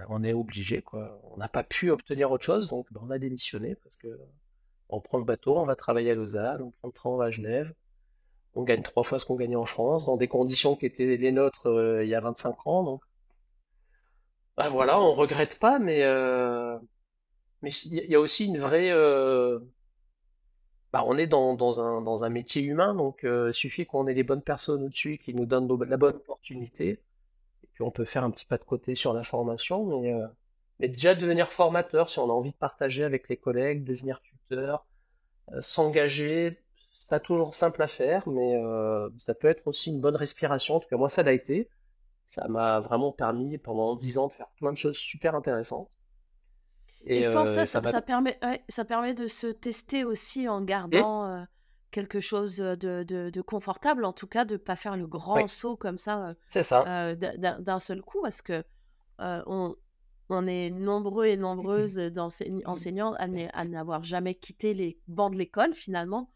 on est obligé, quoi. On n'a pas pu obtenir autre chose, donc bah, on a démissionné parce que on prend le bateau, on va travailler à Lausanne, on prend le train, on va à Genève. On gagne 3 fois ce qu'on gagnait en France, dans des conditions qui étaient les nôtres il y a 25 ans. Donc, bah, voilà, on regrette pas, mais il y a aussi une vraie. Bah, on est dans un métier humain, donc il suffit qu'on ait les bonnes personnes au-dessus qui nous donnent la bonne opportunité, et puis on peut faire un petit pas de côté sur la formation, mais déjà devenir formateur, si on a envie de partager avec les collègues, devenir tuteur, s'engager, c'est pas toujours simple à faire, mais ça peut être aussi une bonne respiration. En tout cas, moi, ça l'a été. Ça m'a vraiment permis pendant 10 ans de faire plein de choses super intéressantes. Et je pense Et que ça m'a. ça permet de se tester aussi en Hum, gardant quelque chose de confortable, en tout cas de ne pas faire le oui, grand saut comme ça c'est ça. d'un seul coup, parce que euh, on, on est nombreux et nombreuses enseignants à n'avoir jamais quitté les bancs de l'école finalement.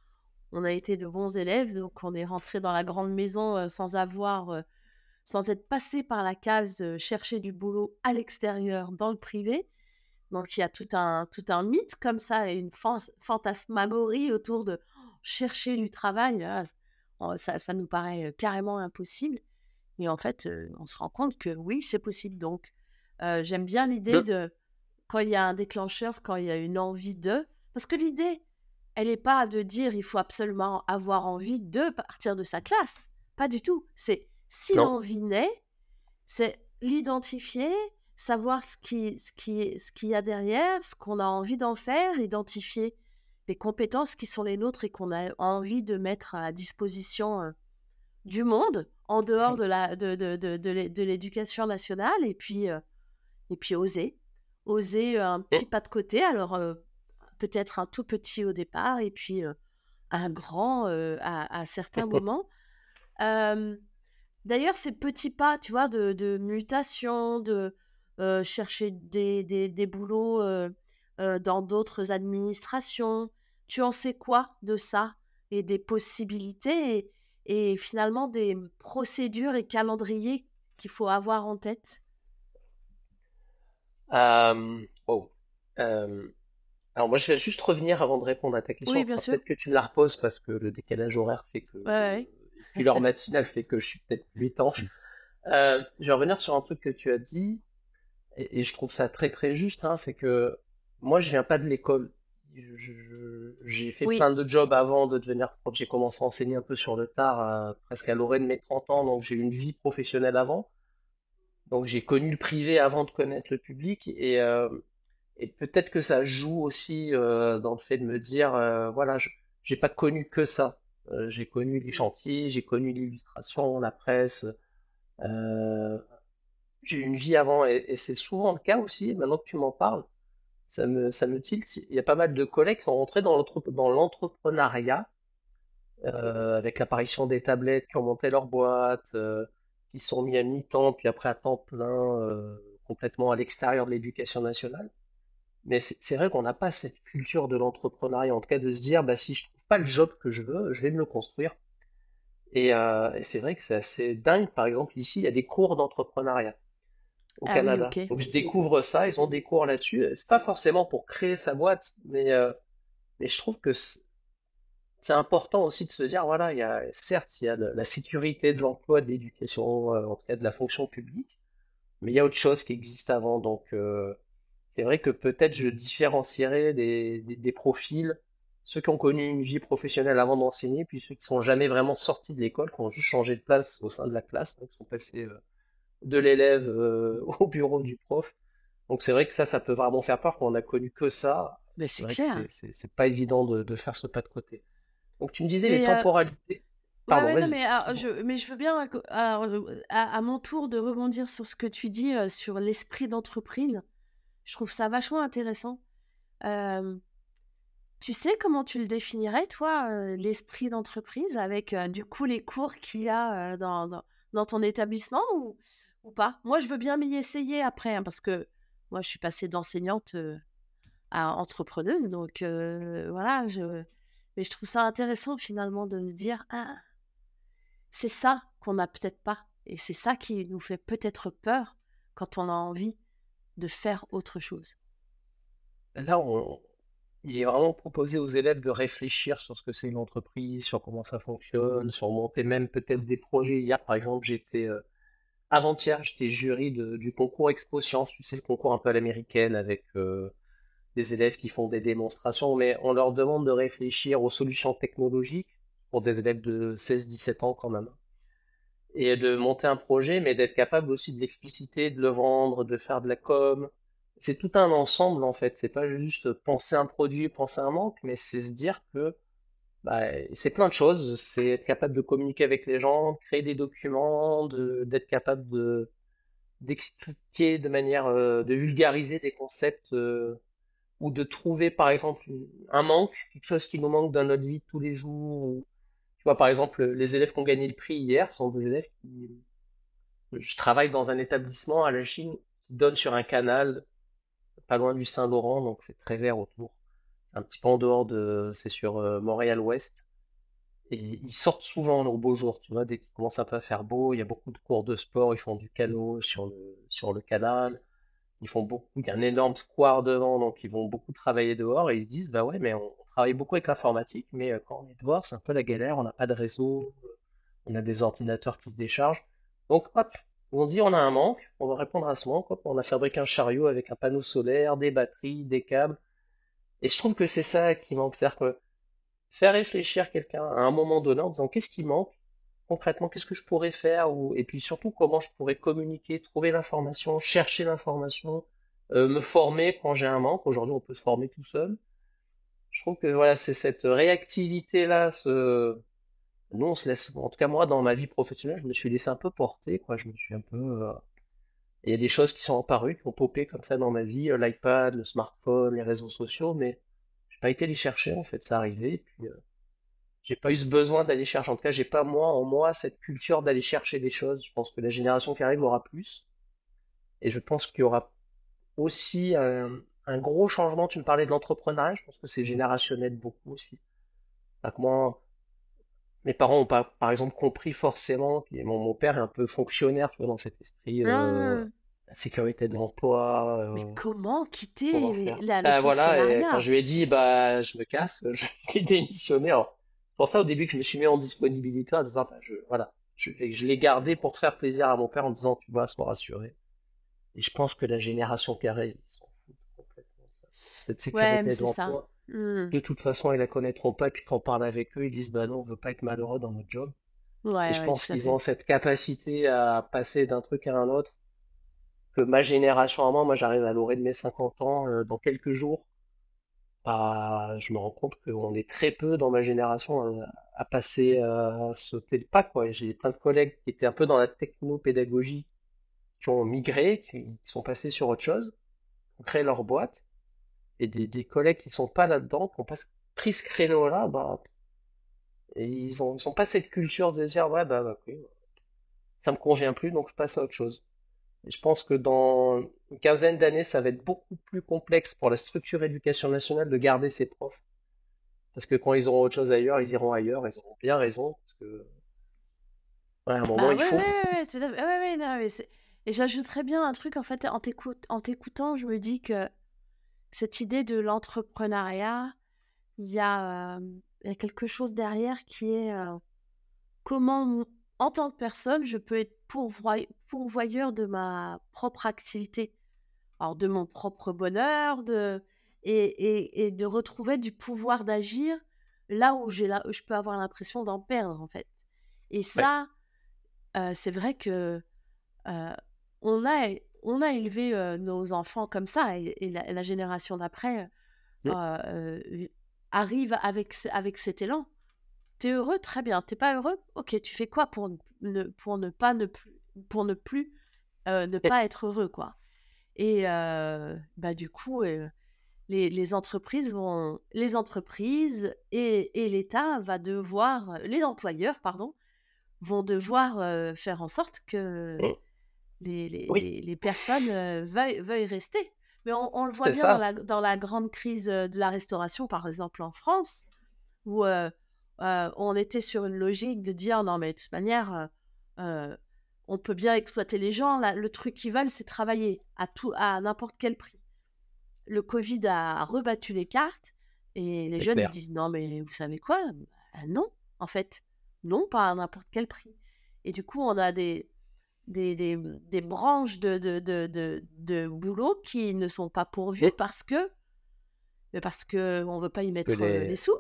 On a été de bons élèves, donc on est rentré dans la grande maison sans être passé par la case chercher du boulot à l'extérieur dans le privé. Donc il y a tout un mythe comme ça et une fantasmagorie autour de chercher du travail. Ah, ça nous paraît carrément impossible. Et en fait, on se rend compte que oui, c'est possible. Donc j'aime bien l'idée Le, de quand il y a un déclencheur, quand il y a une envie de. Parce que l'idée, elle n'est pas de dire il faut absolument avoir envie de partir de sa classe. Pas du tout. C'est si non. l'envie naît, c'est l'identifier, savoir ce qu'il y a derrière, ce qu'on a envie d'en faire, identifier les compétences qui sont les nôtres et qu'on a envie de mettre à disposition du monde en dehors de l'éducation nationale et puis oser. Oser un Hum, petit pas de côté, alors peut-être un tout petit au départ et puis un grand à certains moments. Euh, D'ailleurs, ces petits pas, tu vois, de mutation, de chercher des boulots dans d'autres administrations, tu en sais quoi de ça et des possibilités et finalement des procédures et calendriers qu'il faut avoir en tête? Oh. Euh, alors moi, je vais juste revenir avant de répondre à ta question. Oui, Il bien faudra sûr. peut-être que tu me la reposes parce que le décalage horaire fait que. Ouais, ouais. Et puis l'heure matinale fait que je suis peut-être plus étanche. Je vais revenir sur un truc que tu as dit, et je trouve ça très très juste, hein, c'est que moi, je viens pas de l'école j'ai fait Oui, plein de jobs avant de devenir prof. J'ai commencé à enseigner un peu sur le tard, presque à l'orée de mes 30 ans, donc j'ai eu une vie professionnelle avant. Donc j'ai connu le privé avant de connaître le public et peut-être que ça joue aussi dans le fait de me dire, voilà, j'ai pas connu que ça. J'ai connu les chantiers, j'ai connu l'illustration, la presse. euh, j'ai eu une vie avant et c'est souvent le cas aussi, maintenant que tu m'en parles. Ça me tilte. Il y a pas mal de collègues qui sont rentrés dans l'entrepreneuriat avec l'apparition des tablettes, qui ont monté leur boîte, qui se sont mis à mi-temps, puis après à temps plein, complètement à l'extérieur de l'éducation nationale. Mais c'est vrai qu'on n'a pas cette culture de l'entrepreneuriat, en tout cas de se dire, bah, si je trouve pas le job que je veux, je vais me le construire. Et c'est vrai que c'est assez dingue. Par exemple, ici, il y a des cours d'entrepreneuriat au ah oui, Canada. ok. Donc je découvre ça, ils ont des cours là-dessus. C'est pas forcément pour créer sa boîte, mais je trouve que c'est important aussi de se dire, voilà, certes, il y a la sécurité de l'emploi, de l'éducation, en tout cas de la fonction publique, mais il y a autre chose qui existe avant. Donc, c'est vrai que peut-être je différencierais des profils, ceux qui ont connu une vie professionnelle avant d'enseigner, puis ceux qui sont jamais vraiment sortis de l'école, qui ont juste changé de place au sein de la classe, donc qui sont passés de l'élève au bureau du prof. Donc c'est vrai que ça peut vraiment faire peur quand on a connu que ça. Mais C'est c'est vrai que clair. c'est pas évident de faire ce pas de côté. Donc tu me disais les Mais temporalités. ouais, Pardon, ouais, non, vas-y, mais, excuse-moi. mais je veux bien, alors, à mon tour de rebondir sur ce que tu dis sur l'esprit d'entreprise. Je trouve ça vachement intéressant. Euh, Tu sais comment tu le définirais, toi, l'esprit d'entreprise, avec du coup les cours qu'il y a dans ton établissement ou pas? Moi, je veux bien m'y essayer après, hein, parce que moi, je suis passée d'enseignante à entrepreneuse, donc voilà. Mais je trouve ça intéressant finalement de se dire, ah, c'est ça qu'on n'a peut-être pas, et c'est ça qui nous fait peut-être peur quand on a envie de faire autre chose. Là, il est vraiment proposé aux élèves de réfléchir sur ce que c'est une entreprise, sur comment ça fonctionne, sur monter même peut-être des projets. Hier, par exemple, avant-hier, j'étais jury du concours Expo Science, tu sais, le concours un peu à l'américaine avec des élèves qui font des démonstrations, mais on leur demande de réfléchir aux solutions technologiques pour des élèves de 16-17 ans quand même. Et de monter un projet, mais d'être capable aussi de l'expliciter, de le vendre, de faire de la com. C'est tout un ensemble en fait. C'est pas juste penser un produit, penser un manque, mais c'est se dire que bah, c'est plein de choses. C'est être capable de communiquer avec les gens, de créer des documents, d'être capable d'expliquer de manière, de vulgariser des concepts ou de trouver par exemple un manque, quelque chose qui nous manque dans notre vie de tous les jours. Tu vois, par exemple, les élèves qui ont gagné le prix hier sont des élèves qui, je travaille dans un établissement à la Chine qui donne sur un canal pas loin du Saint-Laurent, donc c'est très vert autour. C'est un petit peu en dehors c'est sur Montréal-Ouest. Et ils sortent souvent au beau jour, tu vois, dès qu'il commence un peu à faire beau, il y a beaucoup de cours de sport, ils font du canot sur le canal, ils font beaucoup, il y a un énorme square devant, donc ils vont beaucoup travailler dehors et ils se disent, bah ouais, mais on travaille beaucoup avec l'informatique, mais quand on est dehors, c'est un peu la galère, on n'a pas de réseau, on a des ordinateurs qui se déchargent. Donc, hop, on dit on a un manque, on va répondre à ce manque, hop, on a fabriqué un chariot avec un panneau solaire, des batteries, des câbles. Et je trouve que c'est ça qui manque, c'est-à-dire que faire réfléchir quelqu'un à un moment donné en disant qu'est-ce qui manque, concrètement, qu'est-ce que je pourrais faire, et puis surtout comment je pourrais communiquer, trouver l'information, chercher l'information, me former quand j'ai un manque. Aujourd'hui, on peut se former tout seul. Je trouve que voilà, c'est cette réactivité-là, nous, on se laisse, en tout cas moi, dans ma vie professionnelle, je me suis laissé un peu porter, quoi. Je me suis un peu, il y a des choses qui sont apparues, qui ont popé comme ça dans ma vie, l'iPad, le smartphone, les réseaux sociaux, mais j'ai pas été les chercher, en fait, ça arrivait, et puis j'ai pas eu ce besoin d'aller chercher. En tout cas, j'ai pas moi en moi cette culture d'aller chercher des choses. Je pense que la génération qui arrive aura plus, et je pense qu'il y aura aussi un gros changement. Tu me parlais de l'entrepreneuriat, je pense que c'est générationnel beaucoup aussi. Enfin, que moi, mes parents ont pas, par exemple, compris forcément. Puis mon père est un peu fonctionnaire, tu vois, dans cet esprit, Ah, la sécurité de l'emploi, mais comment comment quitter faire. le Ah, voilà, et quand fonctionnariat? je lui ai dit, bah, je me casse, j'ai démissionné. Alors, c'est pour ça, au début, que je me suis mis en disponibilité en disant, bah, voilà, je l'ai gardé pour faire plaisir à mon père en disant, tu vas, sois rassuré. Et je pense que la génération qui arrive, ils s'en foutent complètement de ça. Cette Ouais, mais sécurité de c'est ça. l'emploi. Mmh. De toute façon, ils la connaîtront pas, puis quand on parle avec eux, ils disent, bah non, on veut pas être malheureux dans notre job. Et Ouais, je ouais, pense tout à qu'ils fait. ont cette capacité à passer d'un truc à un autre, que ma génération à moi, j'arrive à l'orée de mes 50 ans, dans quelques jours. Bah, je me rends compte qu'on est très peu dans ma génération à passer, à sauter le pas, quoi. Et j'ai plein de collègues qui étaient un peu dans la technopédagogie, qui ont migré, qui sont passés sur autre chose, qui ont créé leur boîte, et des collègues qui sont pas là-dedans, qui ont pas pris ce créneau-là, bah, et ils ont pas cette culture de dire, ouais, bah, oui, ça me convient plus, donc je passe à autre chose. Et je pense que dans une quinzaine d'années, ça va être beaucoup plus complexe pour la structure éducation nationale de garder ses profs. Parce que quand ils auront autre chose ailleurs, ils iront ailleurs, ils auront bien raison, parce que, voilà, à un moment, Bah il ouais, ouais, faut. ouais, ouais, tout à fait. Ouais, ouais, non, mais et j'ajouterais bien un truc, en fait, en t'écoutant, je me dis que cette idée de l'entrepreneuriat, il y a quelque chose derrière qui est comment, en tant que personne, je peux être pourvoyeur de ma propre activité, alors de mon propre bonheur, et de retrouver du pouvoir d'agir là où je peux avoir l'impression d'en perdre, en fait. Et Ouais. ça, c'est vrai que euh, on a élevé nos enfants comme ça, et la génération d'après Mm. euh, arrive avec cet élan. T'es heureux, très bien. T'es pas heureux, ok. Tu fais quoi pour ne pas ne plus pour ne plus ne Mm. pas être heureux, quoi. Et bah du coup, les entreprises et l'État va devoir, les employeurs, pardon, vont devoir faire en sorte que Mm. Oui, les personnes veuillent rester. Mais on le voit c'est bien ça. dans la grande crise de la restauration, par exemple en France, où on était sur une logique de dire non, mais de toute manière, euh, on peut bien exploiter les gens. Là, le truc qu'ils veulent, c'est travailler à n'importe quel prix. Le Covid a rebattu les cartes et les C'est jeunes, ils clair. disent non, mais vous savez quoi? Non, en fait, non, pas à n'importe quel prix. Et du coup, on a des branches de boulot qui ne sont pas pourvues Mm. parce que on veut pas y Parce que mettre les sous.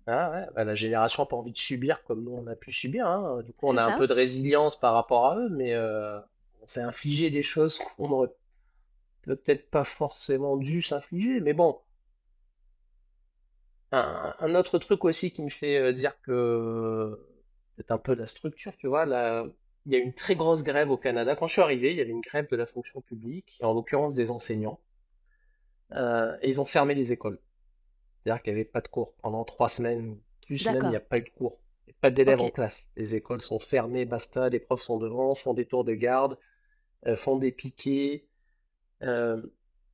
ah ouais, bah, la génération n'a pas envie de subir comme nous on a pu subir, hein. Du coup, on C'est a un ça. peu de résilience par rapport à eux, mais on s'est infligé des choses qu'on aurait peut-être pas forcément dû s'infliger. Mais bon, un autre truc aussi qui me fait dire que c'est un peu la structure, tu vois, là, il y a une très grosse grève au Canada. Quand je suis arrivé, il y avait une grève de la fonction publique, et en l'occurrence des enseignants, et ils ont fermé les écoles. C'est-à-dire qu'il n'y avait pas de cours pendant 3 semaines, plus même, il n'y D'accord. a pas eu de cours. Il n'y a pas d'élèves Ok. en classe. Les écoles sont fermées, basta, les profs sont devant, font des tours de garde, font des piquets, euh,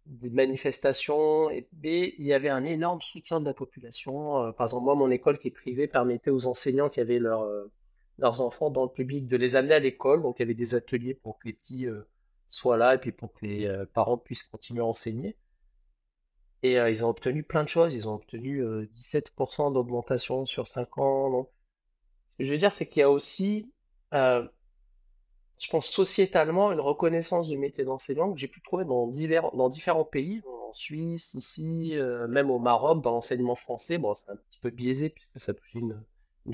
des manifestations, mais il y avait un énorme soutien de la population. Par exemple, moi, mon école qui est privée permettait aux enseignants qui avaient leurs enfants dans le public de les amener à l'école. Donc, il y avait des ateliers pour que les petits soient là et puis pour que les parents puissent continuer à enseigner. Et ils ont obtenu plein de choses. Ils ont obtenu 17% d'augmentation sur 5 ans. Donc, ce que je veux dire, c'est qu'il y a aussi, euh, je pense, sociétalement, une reconnaissance du métier d'enseignant que j'ai pu trouver dans différents pays, en Suisse, ici, même au Maroc, dans l'enseignement français. Bon, c'est un petit peu biaisé puisque ça touche une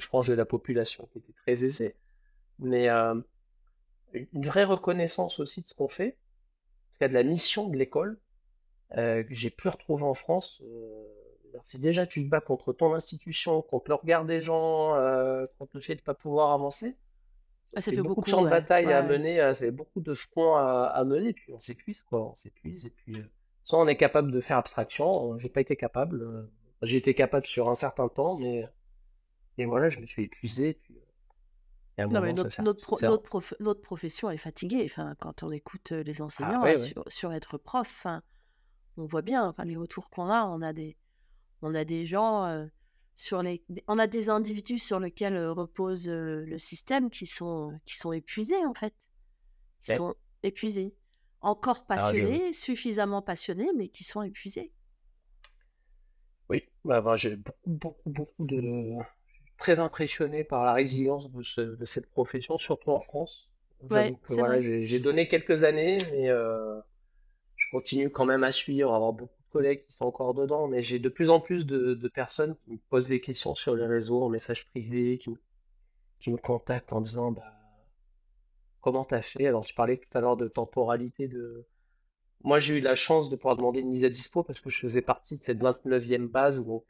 frange de la population qui était très aisée. Mais une vraie reconnaissance aussi de ce qu'on fait, en tout cas de la mission de l'école, que j'ai pu retrouver en France. Si déjà tu te bats contre ton institution, contre le regard des gens, contre le fait de ne pas pouvoir avancer, ça Ah, ça fait fait beaucoup de beaucoup, champs de ouais. bataille à Ouais, ouais. mener, ça fait beaucoup de fronts à mener, puis on s'épuise, quoi, on s'épuise, et puis soit on est capable de faire abstraction, j'ai pas été capable, j'ai été capable sur un certain temps, mais et voilà, je me suis épuisé, puis et à un Non, mais moment ça sert. notre profession est fatiguée. Enfin, quand on écoute les Ah enseignants ouais, là, ouais. sur être prof, enfin, on voit bien, enfin, les retours qu'on a, on a des gens on a des individus sur lesquels repose le système qui sont épuisés, en fait, qui Ouais. sont épuisés. Encore Alors passionnés, suffisamment passionnés, mais qui sont épuisés. oui, bah, j'ai beaucoup de très impressionné par la résilience de cette profession, surtout en France. J'avoue Ouais, que c'est voilà, vrai. j'ai donné quelques années, mais je continue quand même à suivre, à avoir beaucoup de collègues qui sont encore dedans, mais j'ai de plus en plus de personnes qui me posent des questions sur les réseaux, en message privé, qui me contactent en disant bah, comment t'as fait? Alors, tu parlais tout à l'heure de temporalité. Moi, j'ai eu la chance de pouvoir demander une mise à dispo parce que je faisais partie de cette 29e base, donc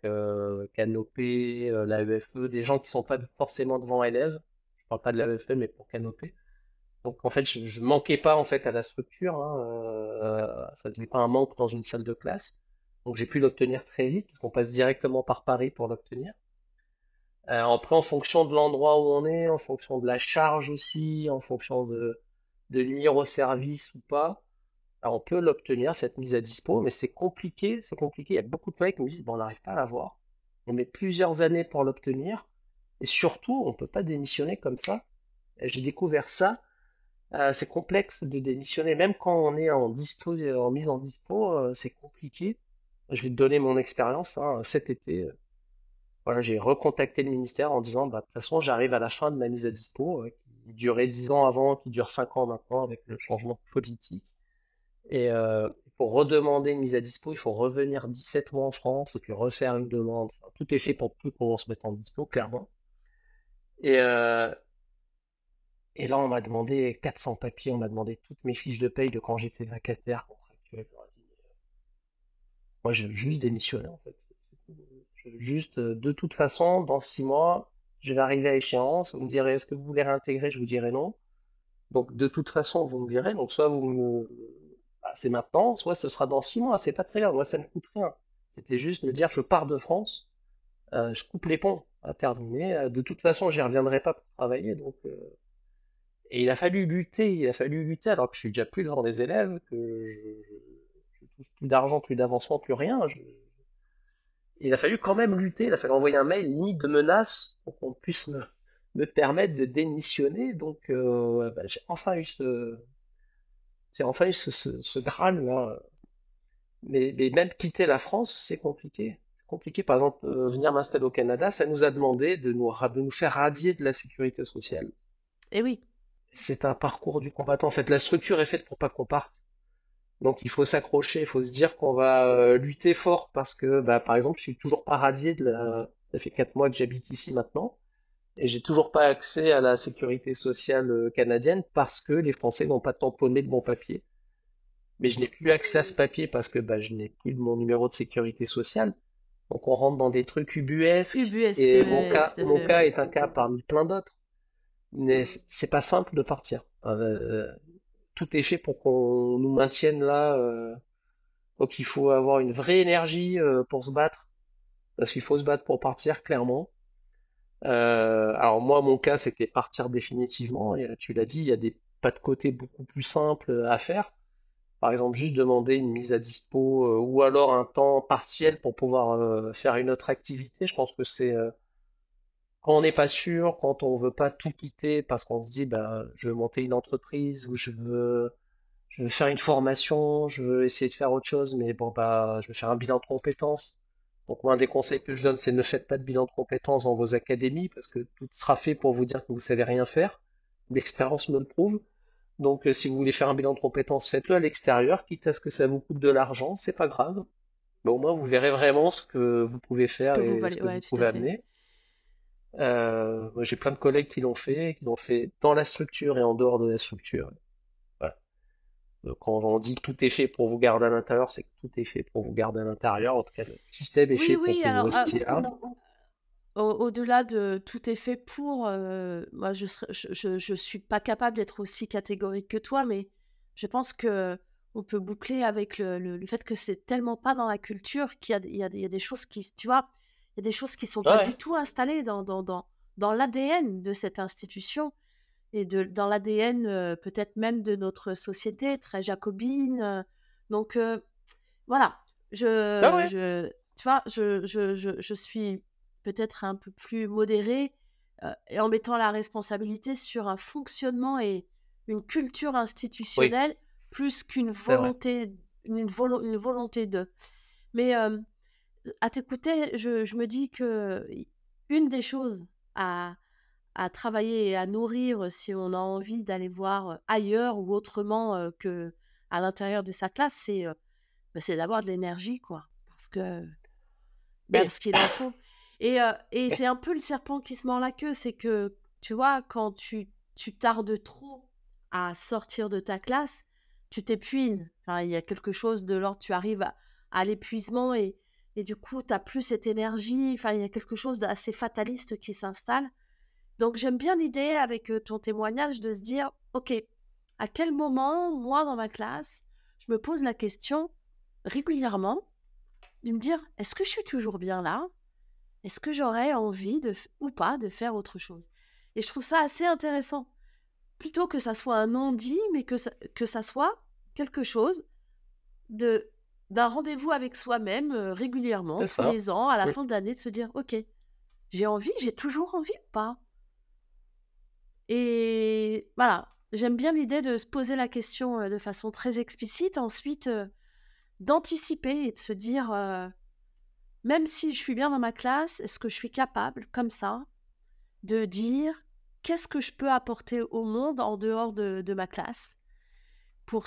Canopé, la EFE, des gens qui sont pas forcément devant élèves. Je parle pas de la EFE, mais pour Canopé. Donc en fait, je manquais pas en fait à la structure, hein, ça faisait pas un manque dans une salle de classe. Donc j'ai pu l'obtenir très vite, parce qu'on passe directement par Paris pour l'obtenir. Après, en fonction de l'endroit où on est, en fonction de la charge aussi, en fonction de lire au service ou pas, on peut l'obtenir, cette mise à dispo, mais c'est compliqué, c'est compliqué. Il y a beaucoup de collègues qui me disent, bon, on n'arrive pas à l'avoir. On met plusieurs années pour l'obtenir, et surtout, on peut pas démissionner comme ça. Et j'ai découvert ça. C'est complexe de démissionner, même quand on est en mise en dispo, c'est compliqué. Je vais te donner mon expérience, hein. Cet été, voilà, j'ai recontacté le ministère en disant, bah, de toute façon, j'arrive à la fin de ma mise à dispo, qui durait 10 ans avant, qui dure 5 ans maintenant avec le changement politique. Et pour redemander une mise à dispo, il faut revenir 17 mois en France et puis refaire une demande. Enfin, tout est fait pour plus qu'on se mette en dispo, clairement. Et, euh, et là, on m'a demandé 400 papiers, on m'a demandé toutes mes fiches de paye de quand j'étais vacataire, contractuel. Je leur ai dit, moi, je veux juste démissionner, en fait. Je veux juste, de toute façon, dans 6 mois, je vais arriver à échéance. Vous me direz, est-ce que vous voulez réintégrer? Je vous dirai non. Donc, de toute façon, vous me direz, donc soit bah, c'est maintenant, soit ce sera dans 6 mois. C'est pas très grave. Moi, ça ne coûte rien. C'était juste me dire, je pars de France, je coupe les ponts à terminer. De toute façon, j'y reviendrai pas pour travailler, donc. Et il a fallu lutter alors que je suis déjà plus devant des élèves, que je touche plus d'argent, plus d'avancement, plus rien. Il a fallu quand même lutter, il a fallu envoyer un mail limite de menace pour qu'on puisse me permettre de démissionner. Donc bah, j'ai enfin eu ce Graal là. Mais même quitter la France, c'est compliqué. C'est compliqué. Par exemple, venir m'installer au Canada, ça nous a demandé de nous faire radier de la sécurité sociale. Et oui. C'est un parcours du combattant. En fait, la structure est faite pour pas qu'on parte. Donc il faut s'accrocher, il faut se dire qu'on va lutter fort parce que, bah, par exemple, je suis toujours pas radié de la. Ça fait 4 mois que j'habite ici maintenant et j'ai toujours pas accès à la sécurité sociale canadienne parce que les Français n'ont pas tamponné de mon papier. Mais je n'ai plus accès à ce papier parce que bah, je n'ai plus mon numéro de sécurité sociale. Donc on rentre dans des trucs ubuesques Ubuesque, et tout à mon fait, cas ouais. est un cas parmi plein d'autres. Mais c'est pas simple de partir. Tout est fait pour qu'on nous maintienne là. Donc il faut avoir une vraie énergie pour se battre, parce qu'il faut se battre pour partir, clairement. Alors moi, mon cas, c'était partir définitivement. Et tu l'as dit, il y a des pas de côté beaucoup plus simples à faire. Par exemple, juste demander une mise à dispo ou alors un temps partiel pour pouvoir faire une autre activité. Je pense que c'est quand on n'est pas sûr, quand on veut pas tout quitter parce qu'on se dit, bah, je veux monter une entreprise ou je veux faire une formation, je veux essayer de faire autre chose, mais bon, bah, je veux faire un bilan de compétences. Donc, moi, un des conseils que je donne, c'est ne faites pas de bilan de compétences dans vos académies, parce que tout sera fait pour vous dire que vous savez rien faire. L'expérience me le prouve. Donc, si vous voulez faire un bilan de compétences, faites-le à l'extérieur, quitte à ce que ça vous coûte de l'argent, c'est pas grave. Mais au moins, vous verrez vraiment ce que vous pouvez Ce faire que vous et ce valez, que ouais, vous tout à pouvez fait. amener. Moi, j'ai plein de collègues qui l'ont fait dans la structure et en dehors de la structure. Voilà. Quand on dit que tout est fait pour vous garder à l'intérieur, c'est que tout est fait pour vous garder à l'intérieur. En tout cas, le système est Oui, fait pour oui, que vous alors, restiez là. au-delà de tout est fait pour, moi, je suis pas capable d'être aussi catégorique que toi, mais je pense que on peut boucler avec le fait que c'est tellement pas dans la culture qu'il y a, il y a des choses qui, tu vois, il y a des choses qui sont pas Ouais, du tout installées dans l'ADN de cette institution et dans l'ADN peut-être même de notre société très jacobine. Donc, voilà, ah ouais, tu vois, je suis peut-être un peu plus modérée et en mettant la responsabilité sur un fonctionnement et une culture oui, institutionnelle plus qu'une c'est vrai. volonté, une volonté de. Mais à t'écouter, je me dis que une des choses à travailler et à nourrir si on a envie d'aller voir ailleurs ou autrement que à l'intérieur de sa classe, c'est d'avoir de l'énergie, quoi. Mais Parce qu'il en faut. Et c'est un peu le serpent qui se mord la queue, c'est que, tu vois, quand tu tardes trop à sortir de ta classe, tu t'épuises. Enfin, il y a quelque chose de l'ordre, tu arrives à l'épuisement et du coup, tu n'as plus cette énergie. Enfin, il y a quelque chose d'assez fataliste qui s'installe. Donc, j'aime bien l'idée avec ton témoignage de se dire, OK, à quel moment, moi, dans ma classe, je me pose la question régulièrement de me dire, est-ce que je suis toujours bien là? Est-ce que j'aurais envie ou pas de faire autre chose? Et je trouve ça assez intéressant. Plutôt que ça soit un non-dit, mais que ça soit quelque chose de d'un rendez-vous avec soi-même régulièrement, c'est tous ça. les ans, à la Mmh. fin de l'année, de se dire, OK, j'ai envie, j'ai toujours envie ou pas? Et voilà, j'aime bien l'idée de se poser la question de façon très explicite, ensuite d'anticiper et de se dire, même si je suis bien dans ma classe, est-ce que je suis capable, comme ça, de dire qu'est-ce que je peux apporter au monde en dehors de ma classe pour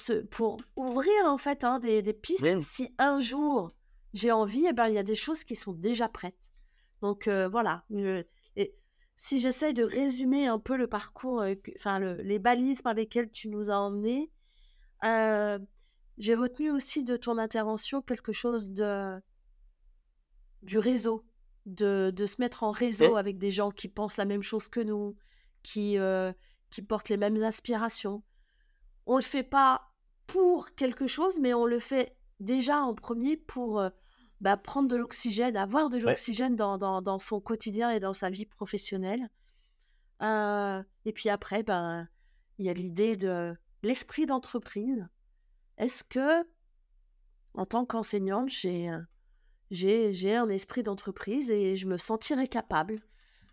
ouvrir en fait des pistes. Mmh. Si un jour j'ai envie, eh ben, il y a des choses qui sont déjà prêtes. Donc voilà. Et si j'essaye de résumer un peu le parcours, enfin les balises par lesquelles tu nous as emmenés, euh, j'ai retenu aussi de ton intervention quelque chose du réseau, de se mettre en réseau Mmh. avec des gens qui pensent la même chose que nous, qui, euh, qui portent les mêmes aspirations. On ne le fait pas pour quelque chose, mais on le fait déjà en premier pour prendre de l'oxygène, avoir de Ouais. l'oxygène dans son quotidien et dans sa vie professionnelle. Et puis après, il y a l'idée de l'esprit d'entreprise. Est-ce que, en tant qu'enseignante, j'ai un esprit d'entreprise et je me sentirais capable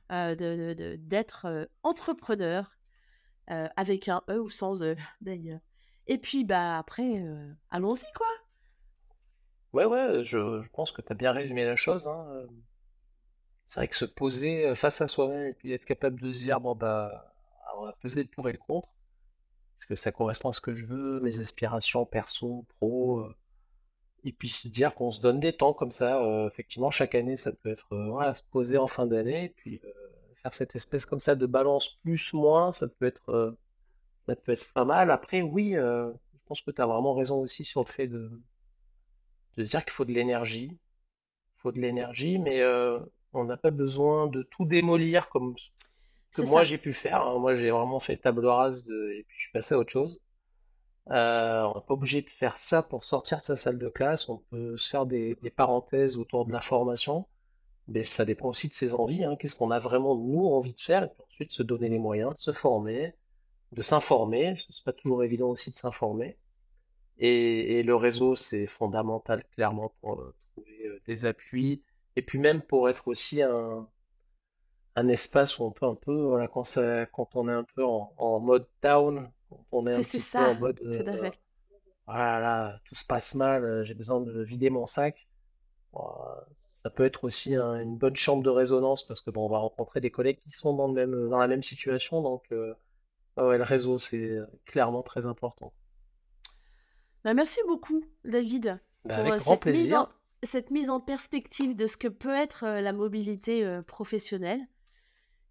d'être entrepreneur avec un E ou sans E d'ailleurs. Et puis après, allons-y quoi. Ouais, ouais, je pense que tu as bien résumé la chose, hein. C'est vrai que se poser, face à soi-même et puis être capable de se dire: «Bon, bah, on va peser le pour et le contre. Est-ce que ça correspond à ce que je veux, mes aspirations perso, pro?» Et puis se dire qu'on se donne des temps comme ça, effectivement chaque année ça peut être, voilà, se poser en fin d'année et puis, faire cette espèce comme ça de balance plus-moins, ça peut être pas mal. Après oui, je pense que tu as vraiment raison aussi sur le fait de se dire qu'il faut de l'énergie. Il faut de l'énergie, mais, on n'a pas besoin de tout démolir comme ce que C'est moi ça. j'ai pu faire, hein. Moi j'ai vraiment fait table rase et puis je suis passé à autre chose. On n'est pas obligé de faire ça pour sortir de sa salle de classe. On peut se faire des parenthèses autour de la formation, mais ça dépend aussi de ses envies, hein. Qu'est-ce qu'on a vraiment, nous, envie de faire? Et puis ensuite, se donner les moyens de se former, de s'informer. C'est pas toujours évident aussi de s'informer. Et le réseau, c'est fondamental, clairement, pour trouver des appuis. Et puis même pour être aussi un espace où on peut un peu, voilà, quand on est un peu en mode down, quand on est un C'est petit peu en ça, mode tout à fait. voilà, là, tout se passe mal, j'ai besoin de vider mon sac. Ça peut être aussi une bonne chambre de résonance parce que bon, on va rencontrer des collègues qui sont dans la même situation, donc ouais, ouais, le réseau, c'est clairement très important. Merci beaucoup, David, Bah, pour avec grand plaisir. cette mise en perspective de ce que peut être la mobilité professionnelle,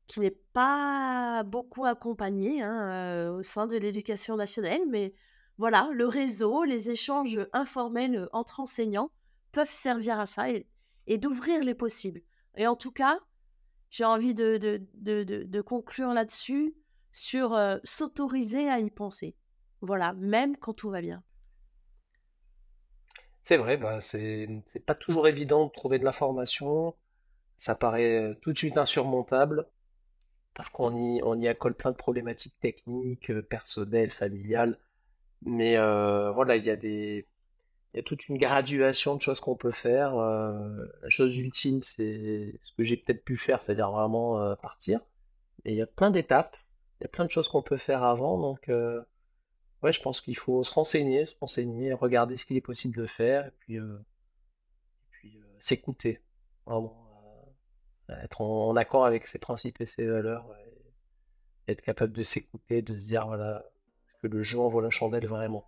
qui n'est pas beaucoup accompagnée hein, au sein de l'éducation nationale, mais voilà, le réseau, les échanges informels entre enseignants peuvent servir à ça et d'ouvrir les possibles. Et en tout cas, j'ai envie de conclure là-dessus sur s'autoriser à y penser. Voilà, même quand tout va bien. C'est vrai, bah, c'est pas toujours évident de trouver de l'information. Ça paraît tout de suite insurmontable parce on y accole plein de problématiques techniques, personnelles, familiales. Mais voilà, il y a toute une graduation de choses qu'on peut faire. La chose ultime, c'est ce que j'ai peut-être pu faire, c'est-à-dire vraiment partir. Et il y a plein d'étapes, il y a plein de choses qu'on peut faire avant. Donc, ouais, je pense qu'il faut se renseigner, regarder ce qu'il est possible de faire, et puis s'écouter. Vraiment, être en accord avec ses principes et ses valeurs, ouais, et être capable de s'écouter, de se dire, voilà, est-ce que le jeu en vaut la chandelle vraiment?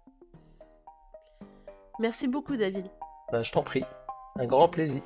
Merci beaucoup, David. Je t'en prie, un grand plaisir.